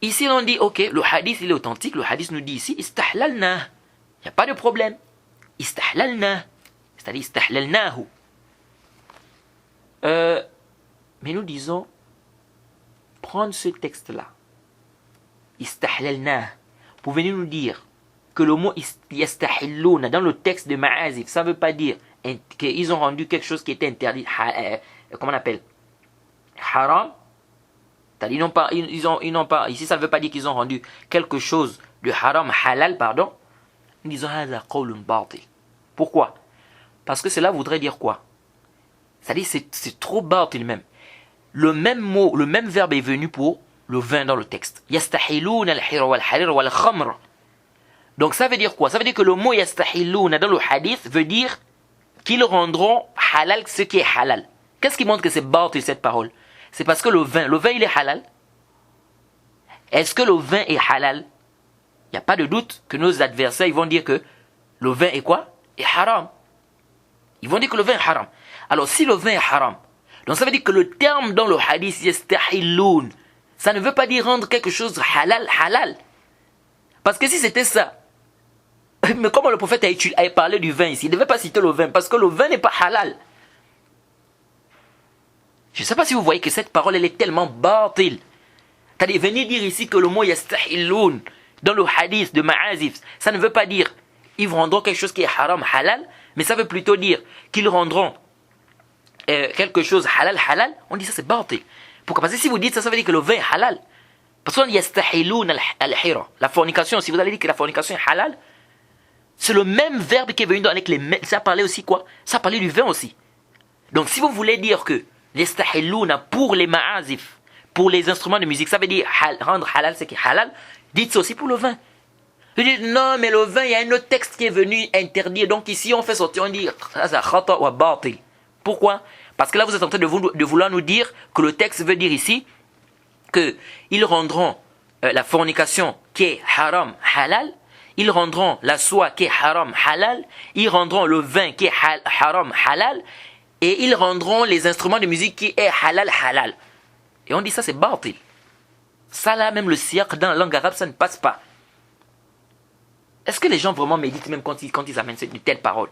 Ici on dit, ok, le hadith il est authentique, le hadith nous dit ici, istahlalna. Il n'y a pas de problème. Istahlalna. C'est-à-dire istahlalnahu. Mais nous disons, prendre ce texte-là, istahlalna, pour venir nous dire que le mot yastahillouna dans le texte de Ma'azif, ça ne veut pas dire qu'ils ont rendu quelque chose qui était interdit, comment on appelle, haram. Ils n'ont pas, ici ça ne veut pas dire qu'ils ont rendu quelque chose de haram halal, pardon. Nous disons hadha qawlun batil. Pourquoi? Parce que cela voudrait dire quoi? C'est-à-dire c'est trop batil même. Le même mot, le même verbe est venu pour le vin dans le texte. Yastahilouna al-hira wal-harir wal-khamr. Donc ça veut dire quoi? Ça veut dire que le mot yastahilouna dans le hadith veut dire qu'ils rendront halal ce qui est halal. Qu'est-ce qui montre que c'est batil cette parole? C'est parce que le vin il est halal. Est-ce que le vin est halal? Il n'y a pas de doute que nos adversaires ils vont dire que le vin est quoi? Est haram. Ils vont dire que le vin est haram. Alors si le vin est haram, donc ça veut dire que le terme dans le hadith yastahiloun, ça ne veut pas dire rendre quelque chose halal. Parce que si c'était ça, mais comment le prophète a parlé du vin ici? Il ne devait pas citer le vin, parce que le vin n'est pas halal. Je ne sais pas si vous voyez que cette parole, elle est tellement batil. C'est-à-dire, venir dire ici que le mot yastahilloun dans le hadith de Ma'azif, ça ne veut pas dire ils rendront quelque chose qui est haram, halal, mais ça veut plutôt dire qu'ils rendront quelque chose halal, halal. On dit ça c'est batil. Pourquoi? Parce que si vous dites ça, ça veut dire que le vin est halal. Parce qu'on dit yastahilloun al-hira. La fornication, si vous allez dire que la fornication est halal, c'est le même verbe qui est venu avec les... Ça parlait aussi quoi? Ça parlait du vin aussi. Donc si vous voulez dire que yastahilloun pour les ma'azif, pour les instruments de musique, ça veut dire rendre halal ce qui est halal, dites ça aussi pour le vin. Vous dites non, mais le vin, il y a un autre texte qui est venu interdire. Donc ici, on fait sortir, on dit ça khata wa batil. Pourquoi? Parce que là, vous êtes en train de vouloir nous dire que le texte veut dire ici qu'ils rendront la fornication qui est haram halal, ils rendront la soie qui est haram halal, ils rendront le vin qui est haram halal, et ils rendront les instruments de musique qui est halal halal. Et on dit ça c'est batil. Ça là, même le siyaq dans la langue arabe, ça ne passe pas. Est-ce que les gens vraiment méditent même quand ils amènent une telle parole?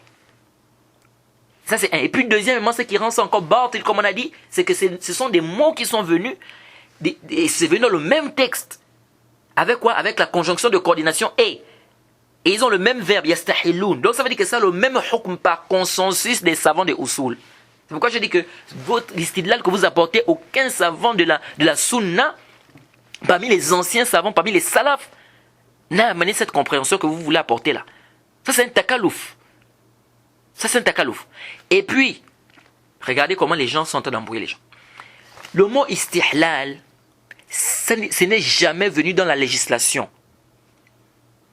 Ça c'est un. Et puis deuxièmement, ce qui rend ça encore batil, comme on a dit, c'est que ce sont des mots qui sont venus, et c'est venu dans le même texte. Avec quoi? Avec la conjonction de coordination et ils ont le même verbe, yastahilloun. Donc ça veut dire que ça a le même hukm par consensus des savants des usul. C'est pourquoi je dis que votre istidlal que vous apportez, aucun savant de la sunna, parmi les anciens savants, parmi les salafs, n'a amené cette compréhension que vous voulez apporter là. Ça c'est un takalouf. Ça c'est un takalouf. Et puis, regardez comment les gens sont en train d'embrouiller les gens. Le mot istihlal, ce n'est jamais venu dans la législation.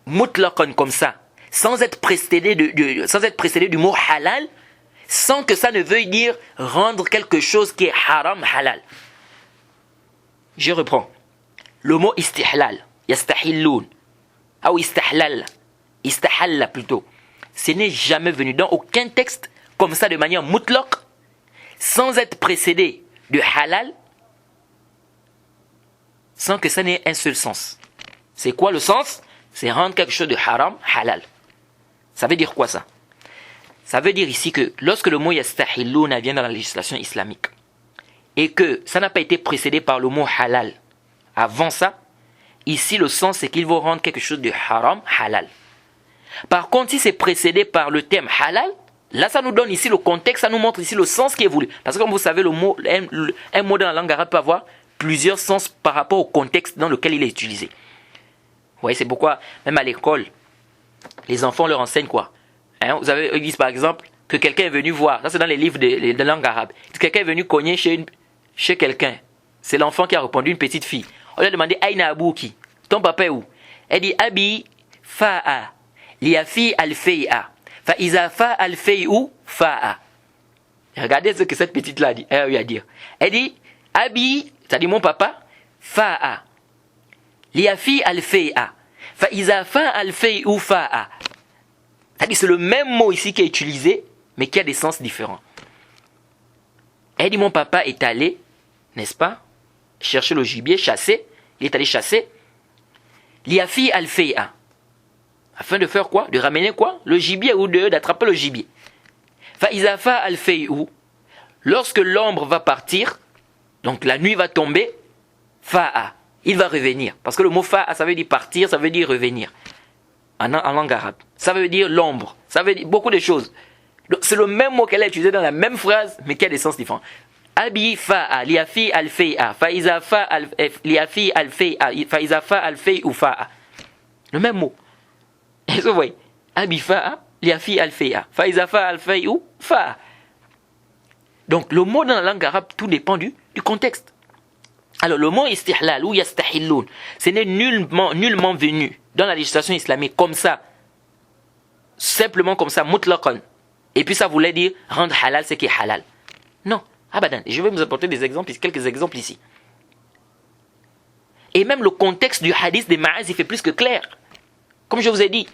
Mutlaqan comme ça, sans être précédé du mot halal, sans que ça ne veuille dire rendre quelque chose qui est haram halal. Je reprends. Le mot istihlal, yastahilloun, ou istahalla plutôt, ce n'est jamais venu dans aucun texte comme ça de manière mutlaq, sans être précédé de halal, sans que ça n'ait un seul sens. C'est quoi le sens? C'est rendre quelque chose de haram halal. Ça veut dire quoi ça? Ça veut dire ici que lorsque le mot yastahillouna vient dans la législation islamique et que ça n'a pas été précédé par le mot halal avant ça, ici le sens c'est qu'ils vont rendre quelque chose de haram halal. Par contre, si c'est précédé par le terme halal, là ça nous donne ici le contexte, ça nous montre ici le sens qui est voulu. Parce que comme vous savez, un mot dans la langue arabe peut avoir plusieurs sens par rapport au contexte dans lequel il est utilisé. Vous voyez, c'est pourquoi même à l'école, les enfants leur enseignent quoi? Vous avez, ils disent par exemple que quelqu'un est venu voir, ça c'est dans les livres de langue arabe, quelqu'un est venu cogner chez quelqu'un, c'est l'enfant qui a répondu, une petite fille. On lui a demandé Aïna Abouki, ton papa est où? Elle dit Abi Fa'a, Liafi Al-Fei'a, Fa'iza Fa Al-Fei'u Fa'a. Regardez ce que cette petite là a eu à dire. Elle dit Abi, c'est-à-dire mon papa, Fa'a, Liafi Al-Fei'a, Fa'iza Fa Al-Fei'u Fa'a. C'est-à-dire c'est le même mot ici qui est utilisé, mais qui a des sens différents. Elle dit mon papa est allé, n'est-ce pas, chercher le gibier, chasser. Il est allé chasser. Liafi al-fei'a. Afin de faire quoi? De ramener quoi? Le gibier ou d'attraper le gibier. Fa'izafa al-fei'u. Lorsque l'ombre va partir, donc la nuit va tomber, fa'a. Il va revenir. Parce que le mot fa'a, ça veut dire partir, ça veut dire revenir. En langue arabe. Ça veut dire l'ombre. Ça veut dire beaucoup de choses. C'est le même mot qu'elle a utilisé dans la même phrase, mais qui a des sens différents. Abi fa'a, liafi al-fei'a, fa'iza fa liafi al-fei'a, fa'iza fa al-fei'u fa'a. Le même mot. Et vous voyez, abi fa'a, liafi al-fei'a, fa'iza fa al-fei'u fa'a. Donc le mot dans la langue arabe, tout dépend du contexte. Alors le mot istihlal ou yastahilloun, ce n'est nullement venu dans la législation islamique comme ça, simplement comme ça, mutlaqan. Et puis ça voulait dire rendre halal ce qui est halal. Non, abadan. Et je vais vous apporter des exemples, quelques exemples ici. Et même le contexte du hadith des ma'az, il fait plus que clair. Comme je vous ai dit,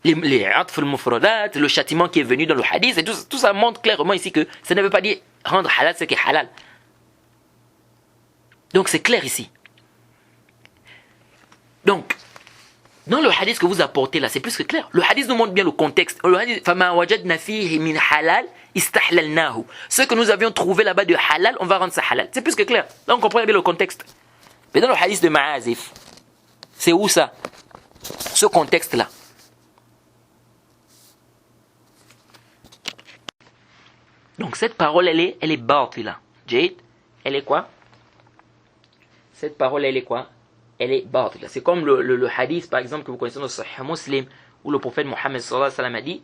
les atf al-mufradat, le châtiment qui est venu dans le hadith, et tout ça montre clairement ici que ça ne veut pas dire rendre halal ce qui est halal. Donc c'est clair ici. Donc, dans le hadith que vous apportez là, c'est plus que clair. Le hadith nous montre bien le contexte. Le hadith, فَمَا وَجَدْنَا فِيهِ مِنْ حَلَالٍ إِسْتَحْلَلْنَاهُ. Ce que nous avions trouvé là-bas de halal, on va rendre ça halal. C'est plus que clair. Là, on comprend bien le contexte. Mais dans le hadith de Ma'azif, c'est où ça? Ce contexte-là. Donc cette parole, elle est batila. Jade, elle est quoi? Cette parole, elle est quoi? Elle est batila. C'est comme le hadith, par exemple, que vous connaissez dans le Sahih Muslim, où le prophète Mohammed sallallahu alayhi wa sallam a dit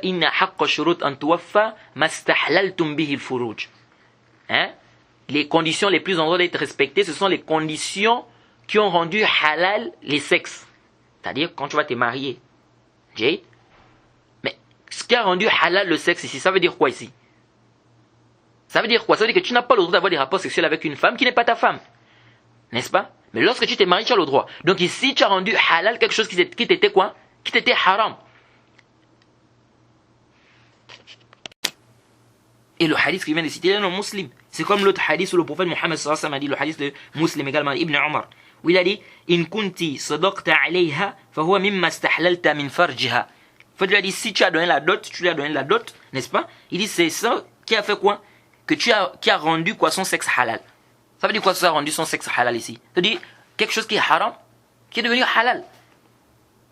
Inna haqqa shurut an tuwaffa mastahlaltum bihi al-furuj. Hein? Les conditions les plus en droit d'être respectées, ce sont les conditions qui ont rendu halal les sexes. C'est-à-dire, quand tu vas te marier, Jade, mais ce qui a rendu halal le sexe ici, ça veut dire quoi ici? Ça veut dire quoi? Ça veut dire que tu n'as pas le droit d'avoir des rapports sexuels avec une femme qui n'est pas ta femme. N'est-ce pas? Mais lorsque tu t'es marié, tu as le droit. Donc ici, tu as rendu halal quelque chose qui t'était quoi? Qui t'était haram. Et le hadith qui vient de citer, il est non musulman. C'est comme l'autre hadith où le prophète Mohammed sallallahu alayhi wa sallam a dit, le hadith de Muslim également, Ibn Omar, où il a dit In kunti sadaqta alayha, fahuwa mimma stahlalta min farjiha. Il lui a dit, si tu as donné la dot, tu lui as donné la dot, n'est-ce pas? Il dit, c'est ça qui a fait quoi? Qui a rendu quoi son sexe halal. Ça veut dire quoi ça a rendu son sexe halal ici? Ça veut dire quelque chose qui est haram, qui est devenu halal.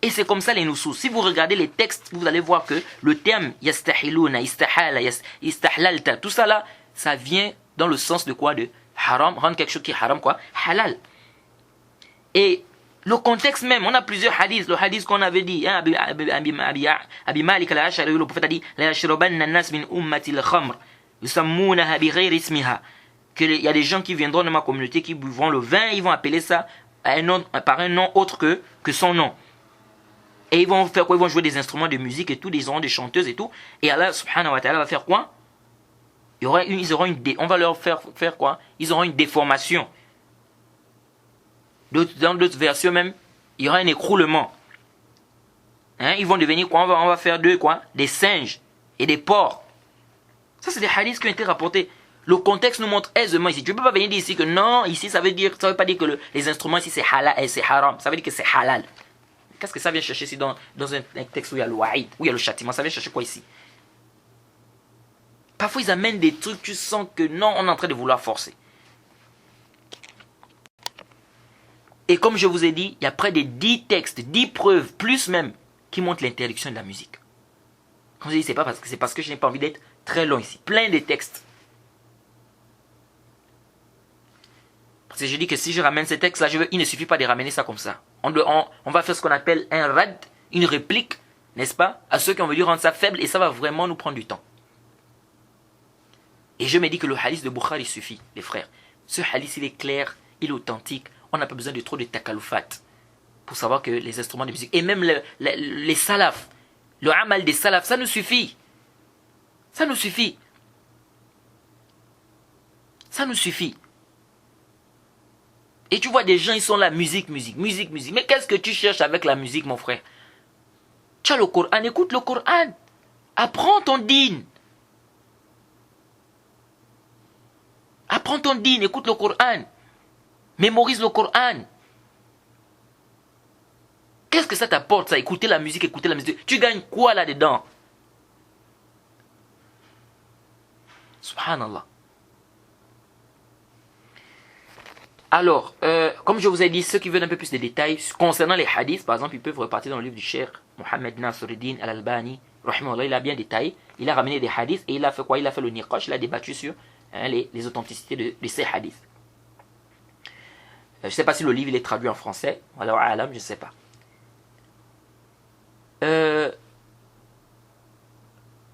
Et c'est comme ça les nusus. Si vous regardez les textes, vous allez voir que le terme yastahiluna, istahala, istahlalta, tout ça là, ça vient dans le sens de quoi? De haram, rendre quelque chose qui est haram quoi? Halal. Et le contexte même, on a plusieurs hadiths. Le hadith qu'on avait dit, hein, Abi Malik al-Ash'ari, le prophète a dit la yashrabanna an-nas min ummati al-khamr yusammunaha bighayri ismiha. Qu'il y a des gens qui viendront de ma communauté qui boiront le vin, ils vont appeler ça par un nom autre que son nom. Et ils vont faire quoi? Ils vont jouer des instruments de musique et tout, ils auront des chanteuses et tout. Et Allah subhanahu wa ta'ala va faire quoi? On va leur faire quoi? Ils auront une déformation. Dans d'autres versions même, il y aura un écroulement. Hein? Ils vont devenir quoi? On va faire d'eux quoi? Des singes et des porcs. Ça, c'est des hadiths qui ont été rapportés. Le contexte nous montre aisément ici. Tu ne peux pas venir dire ici que non, ici ça veut pas dire que les instruments ici c'est halal et c'est haram. Ça veut dire que c'est halal. Qu'est-ce que ça vient chercher ici dans un texte où il y a le wa'id, où il y a le châtiment? Ça vient chercher quoi ici? Parfois ils amènent des trucs, tu sens que non, on est en train de vouloir forcer. Et comme je vous ai dit, il y a près de 10 textes, 10 preuves, plus même, qui montrent l'interdiction de la musique. Comme je dis, c'est parce que je n'ai pas envie d'être très long ici. Plein de textes. Parce que je dis que si je ramène ces textes-là, il ne suffit pas de ramener ça comme ça. On va faire ce qu'on appelle un rad, une réplique, n'est-ce pas, à ceux qui ont voulu rendre ça faible, et ça va vraiment nous prendre du temps. Et je me dis que le hadith de Bukhari suffit, les frères. Ce hadith, il est clair, il est authentique. On n'a pas besoin de trop de takaloufat pour savoir que les instruments de musique, et même les salafs, le amal des salafs, ça nous suffit. Ça nous suffit. Ça nous suffit. Et tu vois des gens, ils sont là, musique. Mais qu'est-ce que tu cherches avec la musique, mon frère? Tu as le Coran, écoute le Coran. Apprends ton dîn. Apprends ton dîn, écoute le Coran. Mémorise le Coran. Qu'est-ce que ça t'apporte, ça? Écouter la musique. Tu gagnes quoi là-dedans? Subhanallah. Alors, comme je vous ai dit, ceux qui veulent un peu plus de détails concernant les hadiths, par exemple, ils peuvent repartir dans le livre du Cheikh Mohammed Nasruddin Al-Albani. Rahimahullah, il a bien détaillé. Il a ramené des hadiths et il a fait quoi? Il a fait le niqash, il a débattu sur les authenticités de ces hadiths. Je ne sais pas si le livre il est traduit en français. Alors, alam, je ne sais pas.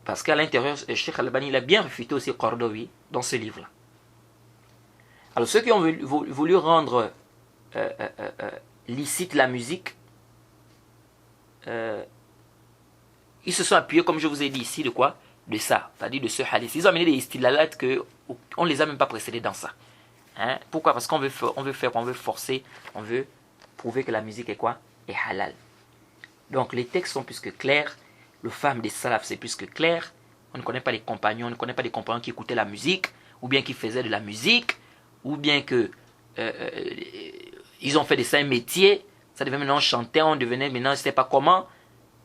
Parce qu'à l'intérieur, Cheikh Al-Albani, il a bien réfuté aussi Qardawi dans ce livre-là. Alors, ceux qui ont voulu rendre licite la musique, ils se sont appuyés, comme je vous ai dit ici, de quoi? De ça, c'est-à-dire de ce hadith. Ils ont amené des istilalat qu'on ne les a même pas précédés dans ça. Hein? Pourquoi? Parce qu'on veut forcer, on veut prouver que la musique est quoi? Est halal. Donc, les textes sont plus que clairs. Le femme des salafs, c'est plus que clair. On ne connaît pas les compagnons, on ne connaît pas des compagnons qui écoutaient la musique, ou bien qui faisaient de la musique, ou bien que ils ont fait de ça un métier, ça devenait maintenant chanter, on devenait maintenant, je ne sais pas comment.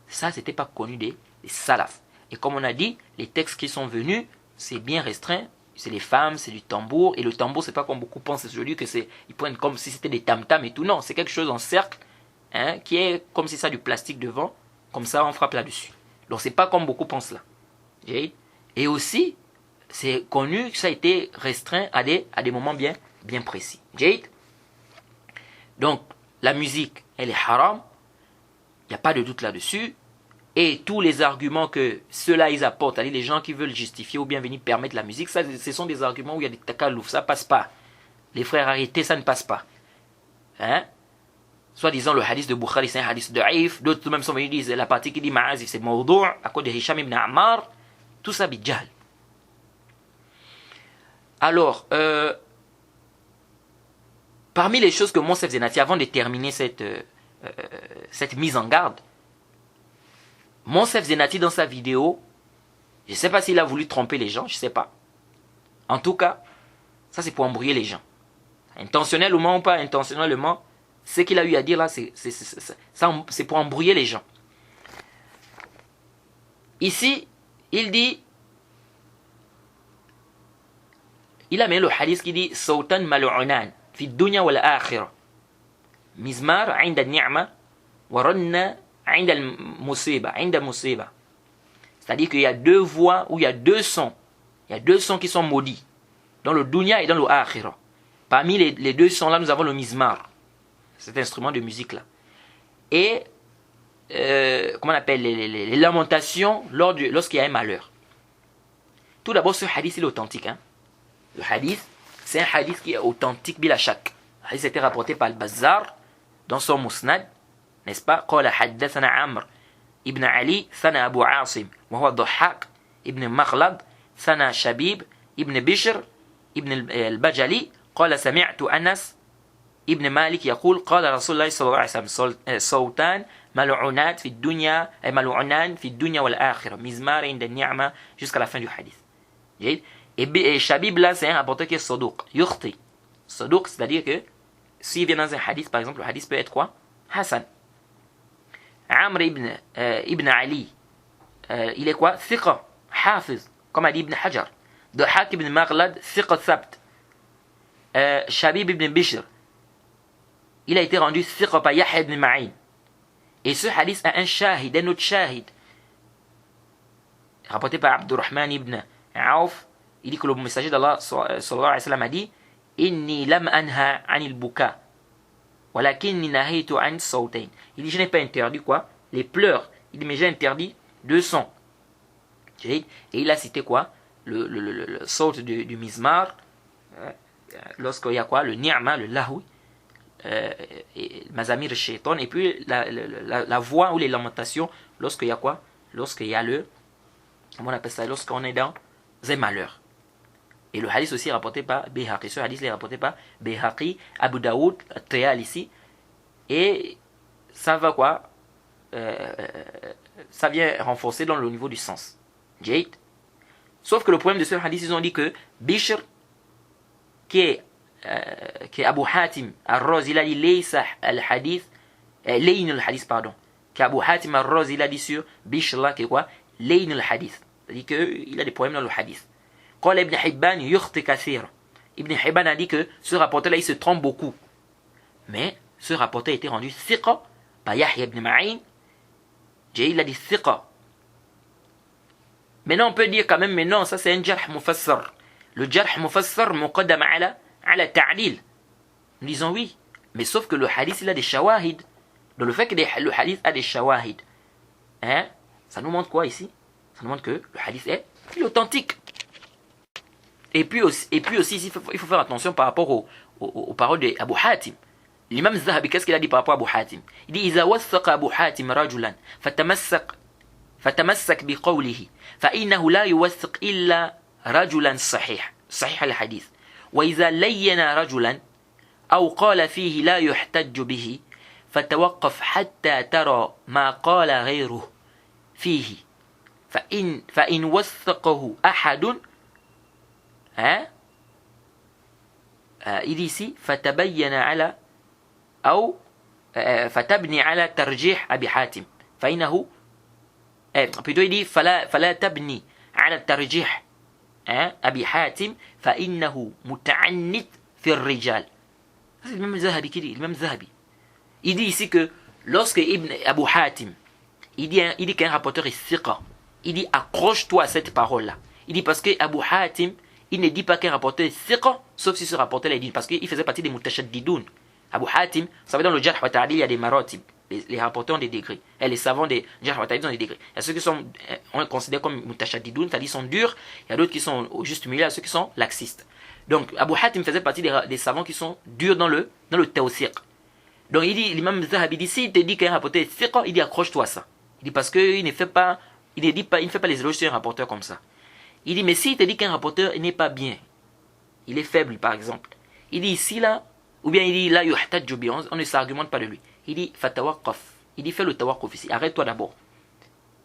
Ça, c'était pas connu des salafs. Et comme on a dit, les textes qui sont venus, c'est bien restreint c'est les femmes, c'est du tambour. Et le tambour, c'est pas comme beaucoup pensent aujourd'hui que c'est, ils prennent comme si c'était des tam-tams et tout. Non, c'est quelque chose en cercle, hein, qui est comme si ça du plastique devant. Comme ça, on frappe là-dessus. Donc, c'est pas comme beaucoup pensent là. Et aussi, c'est connu que ça a été restreint à des moments bien précis. Donc, la musique, elle est haram. Il n'y a pas de doute là-dessus. Et tous les arguments que ceux-là, ils apportent, c'est-à-dire les gens qui veulent justifier ou bien venir permettre la musique, ça, ce sont des arguments où il y a des takalouf, ça passe pas. Les frères arrêtés, ça ne passe pas. Hein? Soit disant le hadith de Bukhari, c'est un hadith da'if, d'autres même sont venus dire la partie qui dit Ma'azif, c'est Mawdou' à cause de Hisham ibn Ammar, tout ça bidjal. Alors, parmi les choses que Monsef Zenati, avant de terminer cette mise en garde, Monsef Zenati dans sa vidéo, je ne sais pas s'il a voulu tromper les gens, je ne sais pas. En tout cas, ça c'est pour embrouiller les gens. Intentionnellement ou pas intentionnellement, ce qu'il a eu à dire là, c'est pour embrouiller les gens. Ici, il dit, il a mis le hadith qui dit Sautan malu'unan fi dunya wal akhirah. Mizmar 'inda an-ni'ma wa ranna 'inda al-musiba, 'inda al-musiba. C'est-à-dire qu'il y a deux voix où il y a deux sons. Il y a deux sons qui sont maudits dans le dunya et dans le akhirah. Parmi les deux sons là, nous avons le mizmar, cet instrument de musique là. Et comment on appelle les lamentations lorsqu'il y a un malheur. Tout d'abord, ce hadith il est authentique, hein. Le hadith, c'est un hadith qui est authentique bila shak. Le hadith a été rapporté par Al-Bazzar dans son Musnad, n'est-ce pas? قال حدثنا عمرو ابن علي ثنا أبو عاصم وهو ضحاك ابن مخلد ثنا شبيب ابن بشر ابن البجلي قال سمعت أنس ابن مالك يقول قال رسول الله صلى الله عليه وسلم صوتان ملعونات في الدنيا ملعونان في الدنيا والآخرة مزمار عند النعمة jusqu'à la fin du hadith. Et Shabib là, c'est un rapporteur qui est Saduq, Yukhti. Saduq, c'est-à-dire que s'il vient dans un hadith, par exemple, le hadith peut être quoi? Hassan. Amr ibn Ali, il est quoi? Thiqa, Hafiz, comme a dit Ibn Hajar. Dhahak ibn Maghlad, Thiqa Thabt. Shabib ibn Bishr, il a été rendu Thiqa par Yahya ibn Ma'in. Et ce hadith a un shahid, un autre shahid, rapporté par Abdurrahman ibn Auf. Il dit que le messager d'Allah sallallahu alayhi wa sallam a dit Inni lam anha anil buka walakinni nahitu an sawtain. Il dit je n'ai pas interdit quoi? Les pleurs. Il dit mais j'ai interdit deux sons. Et il a cité quoi? Le saut du mizmar, lorsqu'il y a quoi? Le ni'ma, le lahoui, mazamir shaitan, et puis la voix ou les lamentations lorsqu'il y a quoi? Lorsqu'il y a comment on appelle ça? Lorsqu'on est dans un malheur. Et le hadith aussi est rapporté par Bihaqi. Ce hadith est rapporté par Bihaqi, Abu Daoud, Tayalisi. Et ça va quoi? Ça vient renforcer dans le niveau du sens. Jade. Sauf que le problème de ce hadith, ils ont dit que Bishr, qui est Abu Hatim al-Razi, il a dit Laysa al-Hadith, Layn al-Hadith, pardon. Qu'Abu Hatim al-Razi, il a dit sur Bishr là, qui est quoi? Layn al-Hadith. C'est-à-dire qu'il a des problèmes dans le hadith. قال ابن حبان يخطئ كثيرا. Ibn Hibban a dit que ce rapporteur-là, il se trompe beaucoup. Mais ce rapporteur a été rendu thiqa par Yahya ibn Ma'in. Il a dit thiqa. Maintenant, on peut dire quand même, mais non, ça c'est un jarh mufassar. Le jarh mufassar muqaddam ala ta'lil. Nous disons oui, mais sauf que le hadith, il a des shawahid. Donc le fait que le hadith a des shawahid, hein, ça nous montre quoi ici? Ça nous montre que le hadith est authentique. Et puis aussi il faut faire attention par rapport aux paroles d'Abu Hatim. L'imam Zahabi, qu'est-ce qu'il a dit par rapport à Abu Hatim? Il dit إذا وثق أبو حاتم رجلا فتمسك بقوله فإنه لا يوثق إلا رجلا صحيح الحديث وإذا لين رجلا أو قال فيه لا يحتج به فتوقف حتى ترى ما قال غيره فيه فإن وثقه أحد hein? Il dit ici فتبين على أو فتبني على ترجيح أبي حاتم فإنه plutôt il dit فلا تبني على الترجيح Abi Hatim, فإنه متعنت في الرجال. C'est le même Zahabi qui dit, le même Zahabi. Il dit ici que lorsque Ibn Abu Hatim, il dit qu'un rapporteur est siqa, il dit accroche-toi à cette parole-là. Il dit parce que Abu Hatim, il ne dit pas qu'un rapporteur est siqa, sauf si ce rapporteur-là dit, parce qu'il faisait partie des mutashaddidoun. Abu Hatim, vous savez dans le Jarh wa Ta'dil, il y a des maratib. Les rapporteurs ont des degrés. Et les savants des Jarh wa Ta'dil ont des degrés. Il y a ceux qui sont, on considère comme mutashaddidoun, c'est-à-dire sont durs. Il y a d'autres qui sont au juste milieu, il y a ceux qui sont laxistes. Donc Abu Hatim faisait partie des savants qui sont durs dans le tawsiq. Donc il dit, l'imam Zahabi dit, si il te dit qu'un rapporteur est siqa, il dit accroche-toi à ça. Il dit parce qu'il ne fait pas, il ne fait pas les éloges sur un rapporteur comme ça. Il dit, mais si il te dit qu'un rapporteur n'est pas bien, il est faible par exemple, il dit ici là, ou bien il dit là yuhtajju bi, on ne s'argumente pas de lui. Il dit fatawaqqaf, il dit fais le tawaqquf ici, arrête-toi d'abord.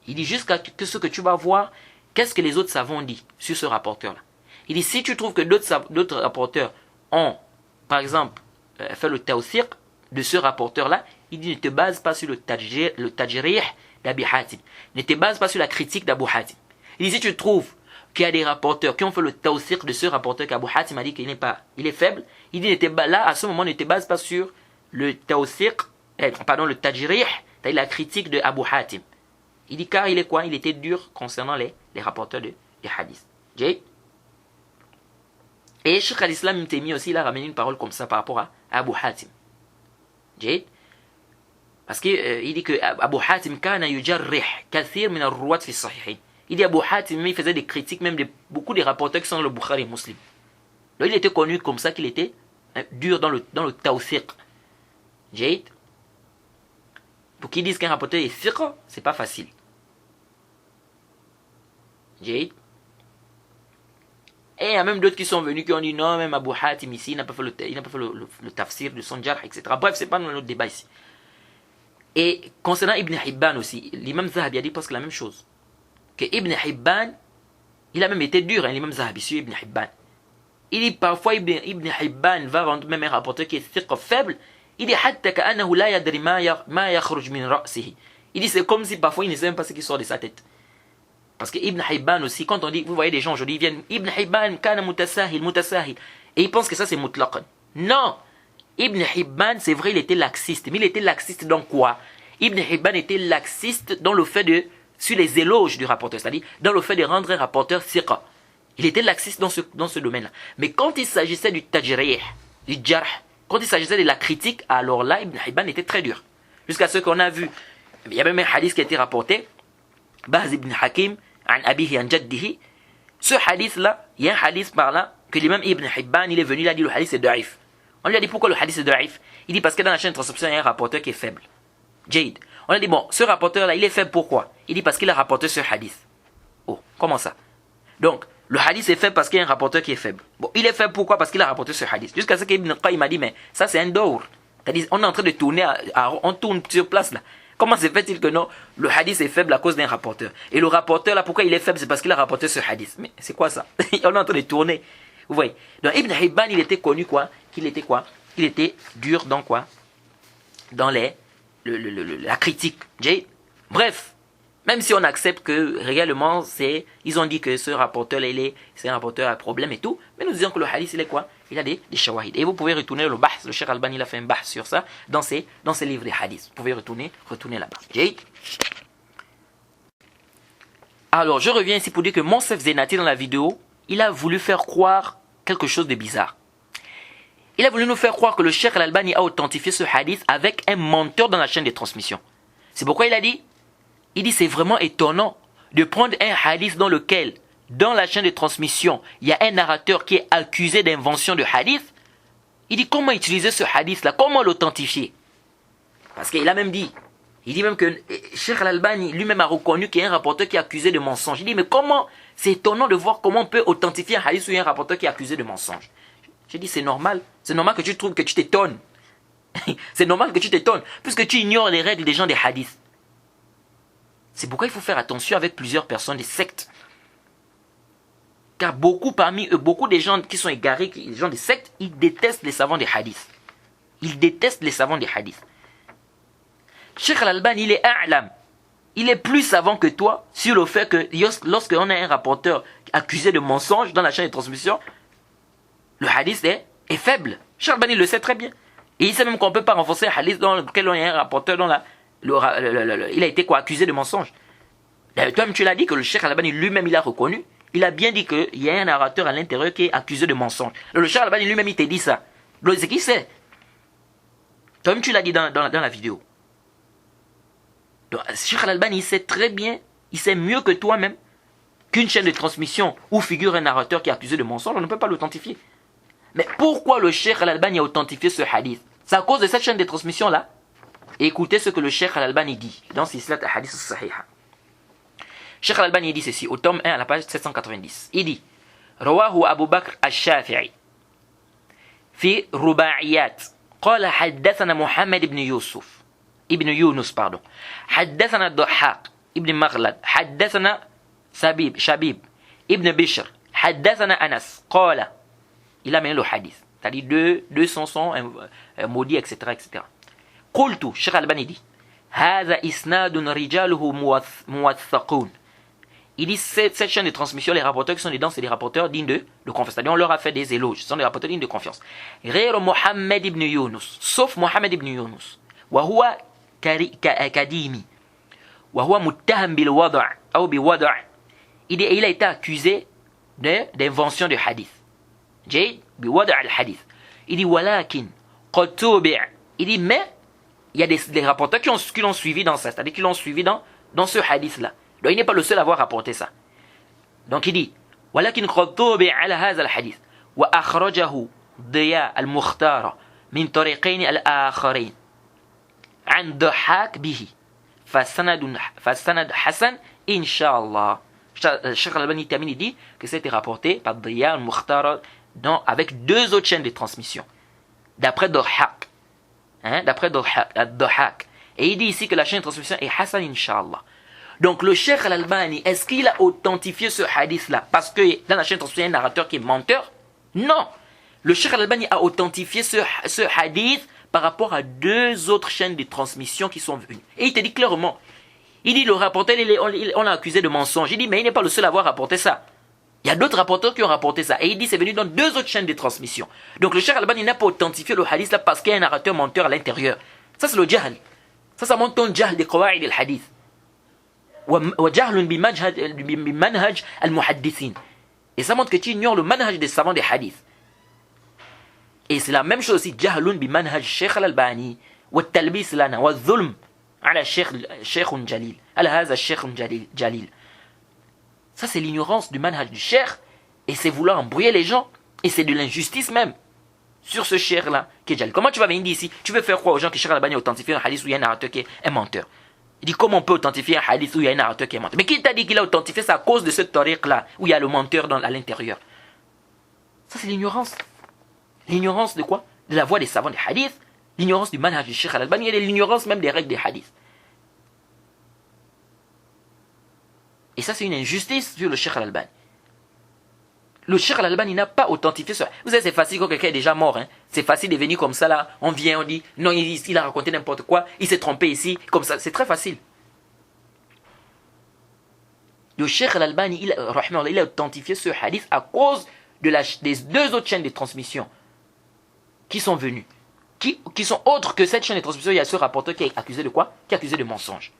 Il dit jusqu'à ce que tu vas voir qu'est-ce que les autres savants dit sur ce rapporteur là. Il dit si tu trouves que d'autres rapporteurs ont par exemple fait le tawsiq de ce rapporteur là, il dit ne te base pas sur le tajrih d'Abi Hatim, ne te base pas sur la critique d'Abu Hatim. Il dit si tu trouves qu'il y a des rapporteurs qui ont fait le tawsiq de ce rapporteur qu'Abu Hatim a dit qu'il n'est pas, il est faible, il dit là à ce moment ne te base pas sur le tawsiq, le tajrih, c'est-à-dire la critique de Abu Hatim. Il dit car il est quoi? Il était dur concernant les rapporteurs des hadiths. Et Cheikh al-Islam Ibn Taymiyyah aussi il a ramené une parole comme ça par rapport à Abu Hatim. Parce qu'il dit que Abu Hatim kana yujarrih kathir min ar-ruwat fi as-sahihayn. Il dit Abu Hatim, il faisait des critiques même de beaucoup des rapporteurs qui sont dans le Bukhari et Muslim. Donc il était connu comme ça qu'il était dur dans le tawsiq. Pour qu'ils disent qu'un rapporteur est siqa, c'est pas facile. Et il y a même d'autres qui sont venus qui ont dit non, même Abu Hatim ici, il n'a pas fait le tafsir de son jarh, etc. Bref, c'est pas notre débat ici. Et concernant Ibn Hibban aussi, l'imam Zahabi a dit presque la même chose. Que Ibn Hibban, il a même été dur, l'imam Zahabi sur Ibn Hibban. Il dit parfois Ibn Hibban va rendre même un rapporteur qui est siqa faible. Il dit hatta ka'annahu la yadri ma yakhruj min ra'sihi. Il dit c'est comme si parfois il ne sait même pas ce qui sort de sa tête. Parce que Ibn Hibban aussi, quand on dit, vous voyez des gens aujourd'hui, ils viennent, Ibn Hibban kana mutasahil. Et ils pensent que ça c'est mutlaq. Non! Ibn Hibban, c'est vrai, il était laxiste. Mais il était laxiste dans quoi? Ibn Hibban était laxiste dans le fait sur les éloges du rapporteur, c'est-à-dire dans le fait de rendre un rapporteur siqa. Il était laxiste dans ce domaine-là. Mais quand il s'agissait du tajrih, du jarh, quand il s'agissait de la critique, alors là, Ibn Hibban était très dur. Jusqu'à ce qu'on a vu, il y a même un hadith qui a été rapporté, Bahz ibn Hakim, an abihi an jaddihi. Ce hadith-là, il y a un hadith par là, que l'imam Ibn Hibban, il est venu, il a dit le hadith est da'if. On lui a dit pourquoi le hadith est da'if? Il dit parce que dans la chaîne de transcription, il y a un rapporteur qui est faible. Jade. On a dit bon, ce rapporteur-là, il est faible pourquoi? Il dit parce qu'il a rapporté ce hadith. Oh, comment ça? Donc, le hadith est faible parce qu'il y a un rapporteur qui est faible. Bon, il est faible pourquoi? Parce qu'il a rapporté ce hadith. Jusqu'à ce qu'Ibn Qayyim m'a dit, mais ça c'est un dawr. C'est-à-dire, on est en train de tourner, on tourne sur place là. Comment se fait-il que non, le hadith est faible à cause d'un rapporteur? Et le rapporteur là, pourquoi il est faible? C'est parce qu'il a rapporté ce hadith. Mais c'est quoi ça? On est en train de tourner. Vous voyez? Donc Ibn Hibban, il était connu quoi? Qu'il était quoi? Il était dur dans quoi? Dans la critique. Bref, même si on accepte que réellement ils ont dit que ce rapporteur là, c'est un rapporteur à problème et tout, mais nous disons que le hadith il est quoi? Il a des shawahid. Et vous pouvez retourner le bahs, le Cheikh Albani il a fait un bahs sur ça dans ses livres de hadith. Vous pouvez retourner là-bas. Alors je reviens ici pour dire que Monsef Zenati dans la vidéo, il a voulu faire croire quelque chose de bizarre. Il a voulu nous faire croire que le Cheikh Al-Albani a authentifié ce hadith avec un menteur dans la chaîne de transmission. C'est pourquoi il a dit, c'est vraiment étonnant de prendre un hadith dans lequel, dans la chaîne de transmission, il y a un narrateur qui est accusé d'invention de hadith. Il dit comment utiliser ce hadith-là, comment l'authentifier? Parce qu'il a même dit, il dit même que Cheikh Al-Albani lui-même a reconnu qu'il y a un rapporteur qui est accusé de mensonge. Il dit mais comment? C'est étonnant de voir comment on peut authentifier un hadith où il y a un rapporteur qui est accusé de mensonge. J'ai dit c'est normal que tu trouves que tu t'étonnes. C'est normal que tu t'étonnes, puisque tu ignores les règles des gens des hadiths. C'est pourquoi il faut faire attention avec plusieurs personnes des sectes. Car parmi eux, beaucoup des gens qui sont égarés, les gens des sectes, ils détestent les savants des hadiths. Ils détestent les savants des hadiths. Cheikh Al-Albani, il est a'lam. il est plus savant que toi sur le fait que lorsqu'on a un rapporteur accusé de mensonge dans la chaîne de transmission, le hadith est faible. Cheikh Albani le sait très bien. Et il sait même qu'on ne peut pas renforcer un hadith dans lequel on a un rapporteur dont il a été accusé de mensonge. Toi-même, tu l'as dit que le Cheikh Albani lui-même, il a reconnu. Il a bien dit qu'il y a un narrateur à l'intérieur qui est accusé de mensonge. Le Cheikh Albani lui-même, il t'a dit ça. Donc, c'est qui c'est? Toi-même, tu l'as dit dans la vidéo. Donc, Cheikh Albani, il sait très bien, il sait mieux que toi-même qu'une chaîne de transmission où figure un narrateur qui est accusé de mensonge, on ne peut pas l'authentifier. Mais pourquoi le Cheikh Albani a authentifié ce hadith? C'est à cause de cette chaîne de transmission-là. Écoutez ce que le Cheikh Albani dit dans Silsilat al-Hadith al-Sahiha. Cheikh Albani dit ceci, au tome 1 à la page 790. Il dit Rawahu Abu Bakr al-Shafi'i fi Rubaiyat. قال حدثنا محمد بن يوسف ابن يونس pardon. حدثنا الضحاك ابن مغلد حدثنا شبيب ابن بشر حدثنا أنس قال. Il a mené le hadith. C'est-à-dire deux sont maudits, etc. etc. قلت Cheikh Albani dit هذا إسناد رجاله موثقون. Il dit cette chaîne de transmission, les rapporteurs qui sont dedans, c'est des rapporteurs dignes de confiance. C'est-à-dire on leur a fait des éloges. Ce sont des rapporteurs dignes de confiance. غير محمد ibn Yunus. Sauf Mohammed ibn Yunus. وهو كديمي. وهو متهم بالوضع أو بوضع. Il a été accusé d'invention de hadith. جيد بوضع الحديث. Il dit ولكن قد توبع. Il dit mais il y a des rapporteurs qui l'ont suivi dans ça. C'est-à-dire qui l'ont suivi dans ce hadith-là. Donc il n'est pas le seul à avoir rapporté ça. Donc il dit ولكن قد طبع على هذا الحديث وأخرجه ضياء المختار من طريقين الآخرين عن ضحاك به فسند حسن إن شاء الله. Cheikh Albani termine, il dit que c'était rapporté par Diya al-Mukhtar avec deux autres chaînes de transmission d'après Dhahak, d'après Dhahak. Et il dit ici que la chaîne de transmission est Hassan Inch'Allah. Donc le Cheikh Al-Albani, est-ce qu'il a authentifié ce hadith-là parce que dans la chaîne de transmission il y a un narrateur qui est menteur? Non. Le Cheikh Al-Albani a authentifié ce hadith par rapport à deux autres chaînes de transmission qui sont venues. Et il te dit clairement, il dit le rapporteur, on l'a accusé de mensonge. Il dit mais il n'est pas le seul à avoir rapporté ça. Il y a d'autres rapporteurs qui ont rapporté ça. Et il dit c'est venu dans deux autres chaînes de transmission. Donc le Cheikh Al-Albani n'a pas authentifié le hadith là parce qu'il y a un narrateur menteur à l'intérieur. Ça c'est le jahl. Ça montre ton jahl des qawaïd al-hadith. وجهل بمنهج المحدثين. Et ça montre que tu ignores le manhaj des savants des hadiths. Et c'est la même chose aussi, جهل بمنهج الشيخ الألباني والتلبيس لنا والظلم على الشيخ جليل على هذا الشيخ جليل. Ça c'est l'ignorance du manhaj du cheikh et c'est vouloir embrouiller les gens et c'est de l'injustice même sur ce cheikh là qui est jalil. Comment tu vas venir ici? Tu veux faire croire aux gens que Cheikh Al-Albani a authentifié un hadith où il y a un narrateur qui est un menteur? Il dit comment on peut authentifier un hadith où il y a un narrateur qui est menteur? Mais qui t'a dit qu'il a authentifié ça à cause de ce tariq là où il y a le menteur à l'intérieur? Ça c'est l'ignorance. L'ignorance de quoi? De la voix des savants des hadiths, l'ignorance du manhaj du Cheikh Al-Albani et l'ignorance même des règles des hadiths. Et ça c'est une injustice sur le Cheikh Al-Albani. Le Cheikh Al-Albani n'a pas authentifié ça. Vous savez, c'est facile quand quelqu'un est déjà mort. C'est facile de venir comme ça là. On vient, on dit, non, il a raconté n'importe quoi. Il s'est trompé ici. Comme ça, c'est très facile. Le Cheikh Al-Albani, il a authentifié ce hadith à cause des deux autres chaînes de transmission qui sont venues. Qui sont autres que cette chaîne de transmission. Il y a ce rapporteur qui est accusé de quoi? Qui est accusé de mensonge.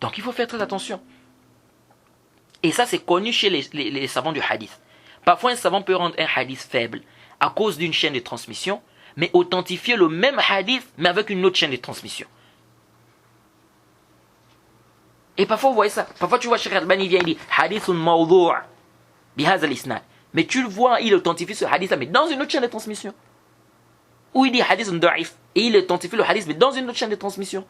Donc il faut faire très attention. Et ça, c'est connu chez les savants du hadith. Parfois, un savant peut rendre un hadith faible à cause d'une chaîne de transmission, mais authentifier le même hadith, mais avec une autre chaîne de transmission. Et parfois, vous voyez ça. Parfois, tu vois, Cheikh Al-Albani vient et dit hadithun mawdou' bihadha al-isnad. Mais tu le vois, il authentifie ce hadith-là, mais dans une autre chaîne de transmission. Ou il dit hadithun da'if, et il authentifie le hadith, mais dans une autre chaîne de transmission.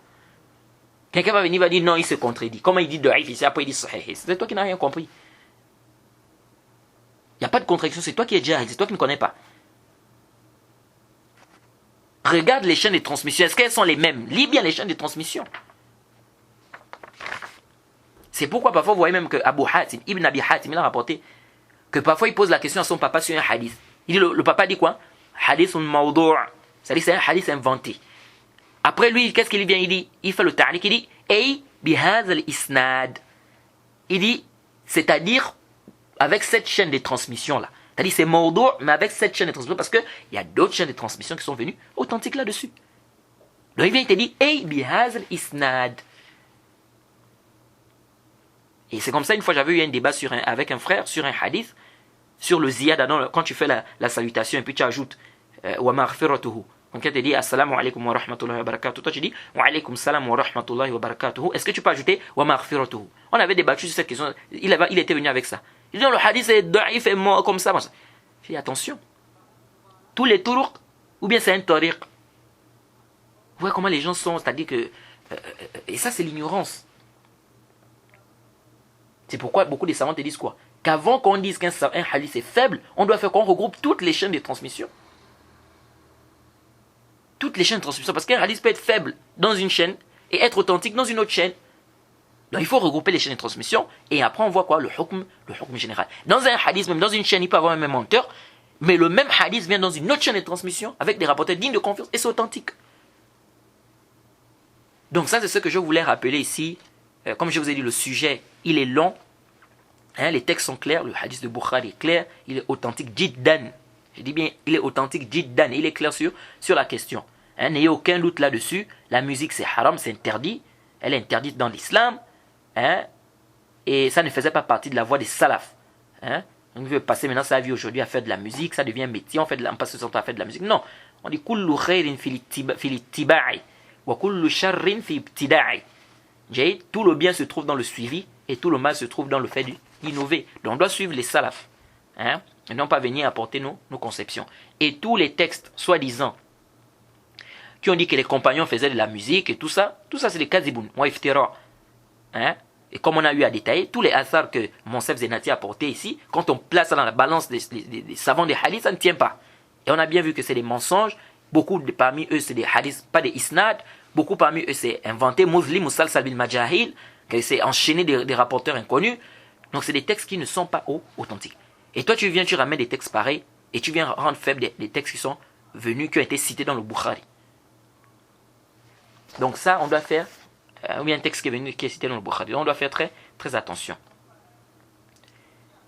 Quelqu'un va venir, va dire non, il se contredit. Comment il dit da'if ici, après il dit sahih. C'est toi qui n'as rien compris. Il n'y a pas de contradiction, c'est toi qui es jahil, c'est toi qui ne connais pas. Regarde les chaînes de transmission, est-ce qu'elles sont les mêmes? Lis bien les chaînes de transmission. C'est pourquoi parfois vous voyez même que Abu Hatim, Ibn Abi Hatim, il a rapporté que parfois il pose la question à son papa sur un hadith. Il dit le papa dit quoi? Hadith mawdou', c'est-à-dire c'est un hadith inventé. Après lui, qu'est-ce qu'il vient? Il dit, il fait le ta'liq, il dit, ay bihadha al-isnad. Il dit, c'est-à-dire, avec cette chaîne de transmission là. C'est-à-dire, c'est mawdu', mais avec cette chaîne de transmission, parce qu'il y a d'autres chaînes de transmission qui sont venues authentiques là-dessus. Donc il vient, il te dit, ay bihadha al-isnad. Et c'est comme ça, une fois, j'avais eu un débat avec un frère sur un hadith, sur le ziyada, quand tu fais la salutation, et puis tu ajoutes, wa maghfiratuhu. Donc il te dit, assalamu alaikum wa rahmatullahi wa barakatuh. Toi tu dis, wa alaikum salam wa rahmatullahi wa barakatuh. Est-ce que tu peux ajouter, wa maghfiratuhu? On avait débattu sur cette question, il était venu avec ça. Il dit, non, le hadith est da'if et mort comme ça. Je dis, attention. Tous les turuq, ou bien c'est un tariq. Vous voyez comment les gens sont, c'est-à-dire que, et ça c'est l'ignorance. C'est pourquoi beaucoup de savants te disent quoi? Qu'avant qu'on dise qu'un hadith est faible, on doit faire qu'on regroupe toutes les chaînes de transmission. Toutes les chaînes de transmission. Parce qu'un hadith peut être faible dans une chaîne et être authentique dans une autre chaîne. Donc il faut regrouper les chaînes de transmission et après on voit quoi? Le hukm général. Dans un hadith, même dans une chaîne, il peut avoir un même menteur, mais le même hadith vient dans une autre chaîne de transmission avec des rapporteurs dignes de confiance et c'est authentique. Donc ça c'est ce que je voulais rappeler ici. Comme je vous ai dit, le sujet, il est long. Hein, les textes sont clairs. Le hadith de Bukhari est clair. Il est authentique jiddan. Je dis bien, il est authentique jiddan. Il est clair sur la question. Hein, n'ayez aucun doute là-dessus. La musique, c'est haram, c'est interdit. Elle est interdite dans l'islam. Hein, et ça ne faisait pas partie de la voie des salafs. Hein, on veut passer maintenant sa vie aujourd'hui à faire de la musique. Ça devient un métier. On passe son temps à faire de la musique. Non. On dit kullu khairin fil ittiba'i wa kullu sharrin fi ibtida'i. Tout le bien se trouve dans le suivi et tout le mal se trouve dans le fait d'innover. Donc on doit suivre les salafs. Hein, et non pas venir apporter nos conceptions. Et tous les textes, soi-disant, qui ont dit que les compagnons faisaient de la musique et tout ça c'est des kaziboun, wa iftira. Hein, et comme on a eu à détailler, tous les hasards que Monsef Zenati a apportés ici, quand on place ça dans la balance des savants des hadiths, ça ne tient pas. Et on a bien vu que c'est des mensonges. Beaucoup parmi eux, c'est des hadiths, pas des isnad. Beaucoup parmi eux, c'est inventé, muslim ou salsal bil majahil, que c'est enchaîné des rapporteurs inconnus. Donc, c'est des textes qui ne sont pas authentiques. Et toi, tu ramènes des textes pareils, et tu viens rendre faibles des textes qui sont venus, qui ont été cités dans le Bukhari. Donc ça, on doit faire, ou bien un texte qui est cité dans le Bukhari, on doit faire très, très attention.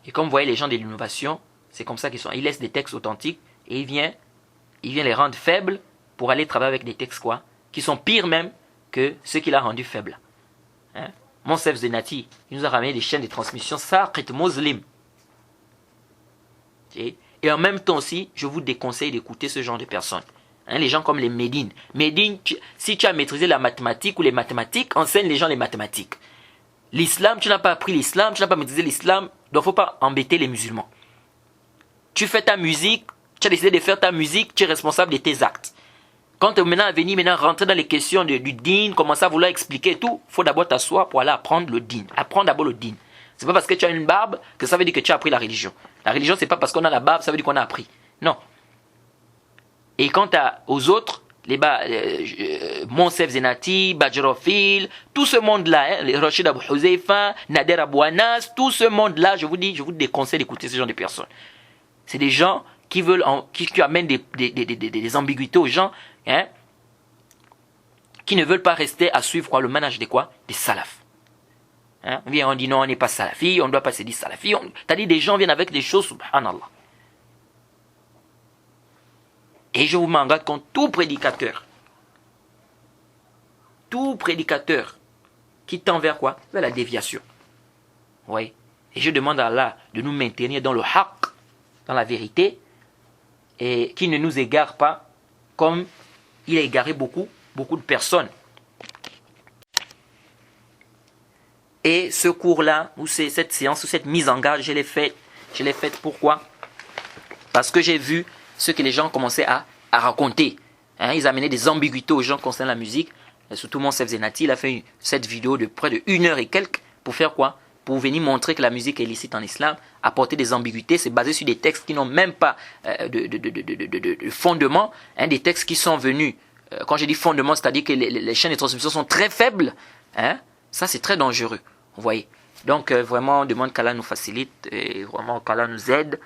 Et comme vous voyez, les gens de l'innovation, c'est comme ça qu'ils sont. Ils laissent des textes authentiques, et il vient les rendre faibles pour aller travailler avec des textes quoi, qui sont pires même que ceux qu'il a rendus faibles. Hein? Monsef Zenati, il nous a ramené des chaînes de transmission Saqit Muslim. Et en même temps aussi, je vous déconseille d'écouter ce genre de personnes. Hein, les gens comme les Médines. Médine, si tu as maîtrisé la mathématique ou les mathématiques, enseigne les gens les mathématiques. L'islam, tu n'as pas appris l'islam, tu n'as pas maîtrisé l'islam, donc il ne faut pas embêter les musulmans. Tu fais ta musique, tu as décidé de faire ta musique, tu es responsable de tes actes. Quand tu es maintenant rentrer dans les questions du din, commencer à vouloir expliquer tout, il faut d'abord t'asseoir pour aller apprendre le din. Apprendre d'abord le din. C'est pas parce que tu as une barbe que ça veut dire que tu as appris la religion. La religion, c'est pas parce qu'on a la barbe, ça veut dire qu'on a appris. Non. Et quant aux autres, Monsef Zenati, Bajrofil, tout ce monde-là, hein, Rachid Abou Huzaifa, Nader Abou Anas, tout ce monde-là, je vous déconseille d'écouter ce genre de personnes. C'est des gens qui amènent des ambiguïtés aux gens, hein, qui ne veulent pas rester à suivre le manhaj des salafs. Hein, on dit non, on n'est pas salafi, on ne doit pas se dire salafi. C'est-à-dire des gens viennent avec des choses, subhanallah. Et je vous m'en garde contre tout prédicateur qui tend vers quoi? Vers la déviation. Oui. Et je demande à Allah de nous maintenir dans le haqq, dans la vérité, et qui ne nous égare pas comme il a égaré beaucoup de personnes. Et ce cours-là, ou cette séance, ou cette mise en garde, je l'ai faite pourquoi? Parce que j'ai vu ce que les gens commençaient à raconter. Hein, ils amenaient des ambiguïtés aux gens concernant la musique. Et surtout Monsef Zenati, il a fait cette vidéo de près de 1 heure et quelques pour faire quoi? Pour venir montrer que la musique est illicite en islam, apporter des ambiguïtés, c'est basé sur des textes qui n'ont même pas de fondement, hein, des textes qui sont venus, quand je dis fondement, c'est-à-dire que les chaînes de transmission sont très faibles, hein, ça c'est très dangereux, vous voyez. Donc vraiment, on demande qu'Allah nous facilite, et vraiment qu'Allah nous aide,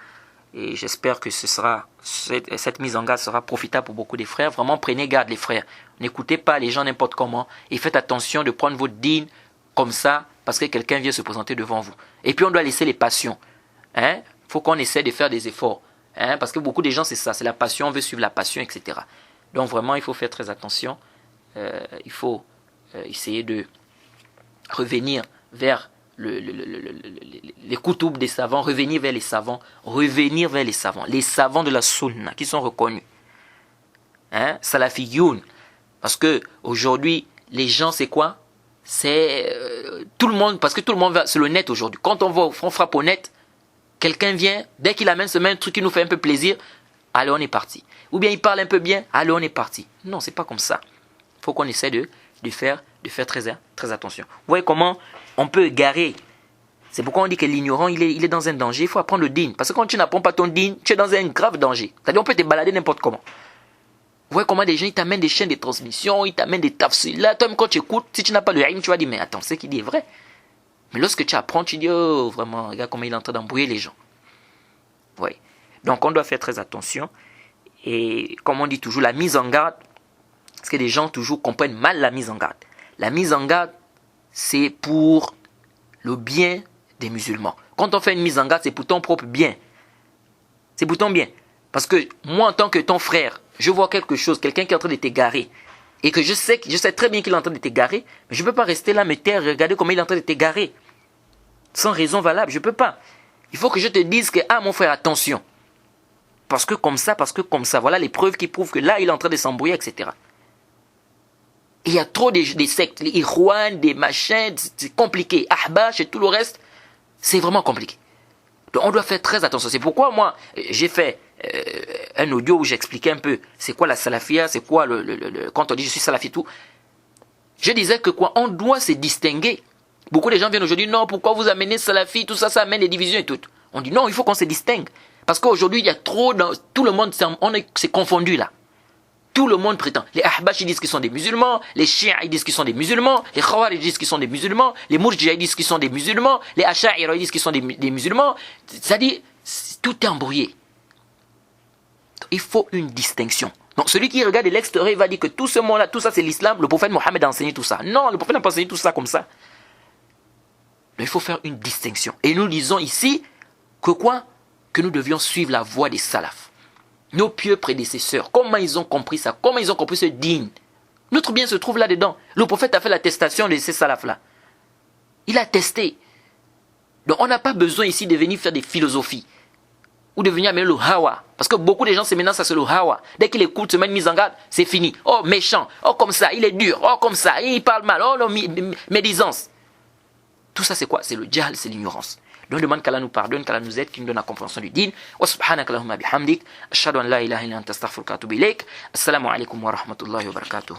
Et j'espère que cette mise en garde sera profitable pour beaucoup des frères. Vraiment, prenez garde les frères. N'écoutez pas les gens n'importe comment. Et faites attention de prendre votre dîne comme ça parce que quelqu'un vient se présenter devant vous. Et puis on doit laisser les passions. Il faut qu'on essaie de faire des efforts. Parce que beaucoup de gens, c'est ça. C'est la passion, on veut suivre la passion, etc. Donc vraiment, il faut faire très attention. Il faut essayer de revenir vers les koutoub des savants, revenir vers les savants, les savants de la sunna qui sont reconnus. Salafiyoun. Parce que aujourd'hui, les gens, c'est quoi? C'est tout le monde, parce que tout le monde va sur le net aujourd'hui. Quand on frappe au net, quelqu'un vient, dès qu'il amène ce même truc qui nous fait un peu plaisir, allez, on est parti. Ou bien il parle un peu bien, allez, on est parti. Non, c'est pas comme ça. Il faut qu'on essaie de faire très attention. Vous voyez comment on peut égarer. C'est pourquoi on dit que l'ignorant, il est dans un danger. Il faut apprendre le din. Parce que quand tu n'apprends pas ton din, tu es dans un grave danger. C'est-à-dire on peut te balader n'importe comment. Vous voyez comment des gens, ils t'amènent des chaînes de transmission, ils t'amènent des tafsirs. Là, toi, même quand tu écoutes, si tu n'as pas le ilm, tu vas dire, mais attends, ce qu'il dit est vrai. Mais lorsque tu apprends, tu dis, oh, vraiment, regarde comment il est en train d'embrouiller les gens. Oui. Donc, on doit faire très attention. Et comme on dit toujours, la mise en garde, parce que les gens toujours comprennent mal la mise en garde. La mise en garde, c'est pour le bien des musulmans. Quand on fait une mise en garde, c'est pour ton propre bien. C'est pour ton bien. Parce que moi, en tant que ton frère, je vois quelque chose, quelqu'un qui est en train de t'égarer, et que je sais très bien qu'il est en train de t'égarer, mais je ne peux pas rester là, me taire, regarder comment il est en train de t'égarer. Sans raison valable, je ne peux pas. Il faut que je te dise que, mon frère, attention. Parce que comme ça, voilà les preuves qui prouvent que là, il est en train de s'embrouiller, etc. Il y a trop des sectes, les Irwan, des machins, c'est compliqué. Ahbash et tout le reste, c'est vraiment compliqué. Donc on doit faire très attention. C'est pourquoi moi, j'ai fait un audio où j'expliquais un peu c'est quoi la salafia, c'est quoi quand on dit je suis salafi tout. Je disais que on doit se distinguer. Beaucoup de gens viennent aujourd'hui, non, pourquoi vous amenez salafi, tout ça, ça amène des divisions et tout. On dit non, il faut qu'on se distingue. Parce qu'aujourd'hui, il y a trop, tout le monde, c'est confondu là. Tout le monde prétend. Les Ahbash ils disent qu'ils sont des musulmans, les Chiites ils disent qu'ils sont des musulmans, les Khawarij ils disent qu'ils sont des musulmans, les Murji'a ils disent qu'ils sont des musulmans, les Asha'ira ils disent qu'ils sont des musulmans. C'est-à-dire, tout est embrouillé. Il faut une distinction. Donc celui qui regarde de l'extérieur va dire que tout ce monde-là, tout ça c'est l'islam, le prophète Mohammed a enseigné tout ça. Non, le prophète n'a pas enseigné tout ça comme ça. Mais il faut faire une distinction. Et nous disons ici que quoi? Que nous devions suivre la voie des salafs. Nos pieux prédécesseurs, comment ils ont compris ça? Comment ils ont compris ce digne? Notre bien se trouve là-dedans. Le prophète a fait l'attestation de ces salafs-là. Il a testé. Donc on n'a pas besoin ici de venir faire des philosophies. Ou de venir amener le hawa. Parce que beaucoup de gens, c'est maintenant ça, c'est le hawa. Dès qu'il écoute, se met une mise en garde, c'est fini. Oh, méchant. Oh, comme ça, il est dur. Oh, comme ça, il parle mal. Oh, non, médisance. Tout ça, c'est quoi? C'est le jahl, c'est l'ignorance. Donc, demande qu'Allah nous pardonne, qu'Allah nous aide, qu'il nous donne la compréhension du din. Wa subhanaka Allahumma bihamdik. Ashhadu an la ilaha illa anta astaghfiruka wa atubu ilayk. Assalamu alaikum wa rahmatullahi wa barakatuh.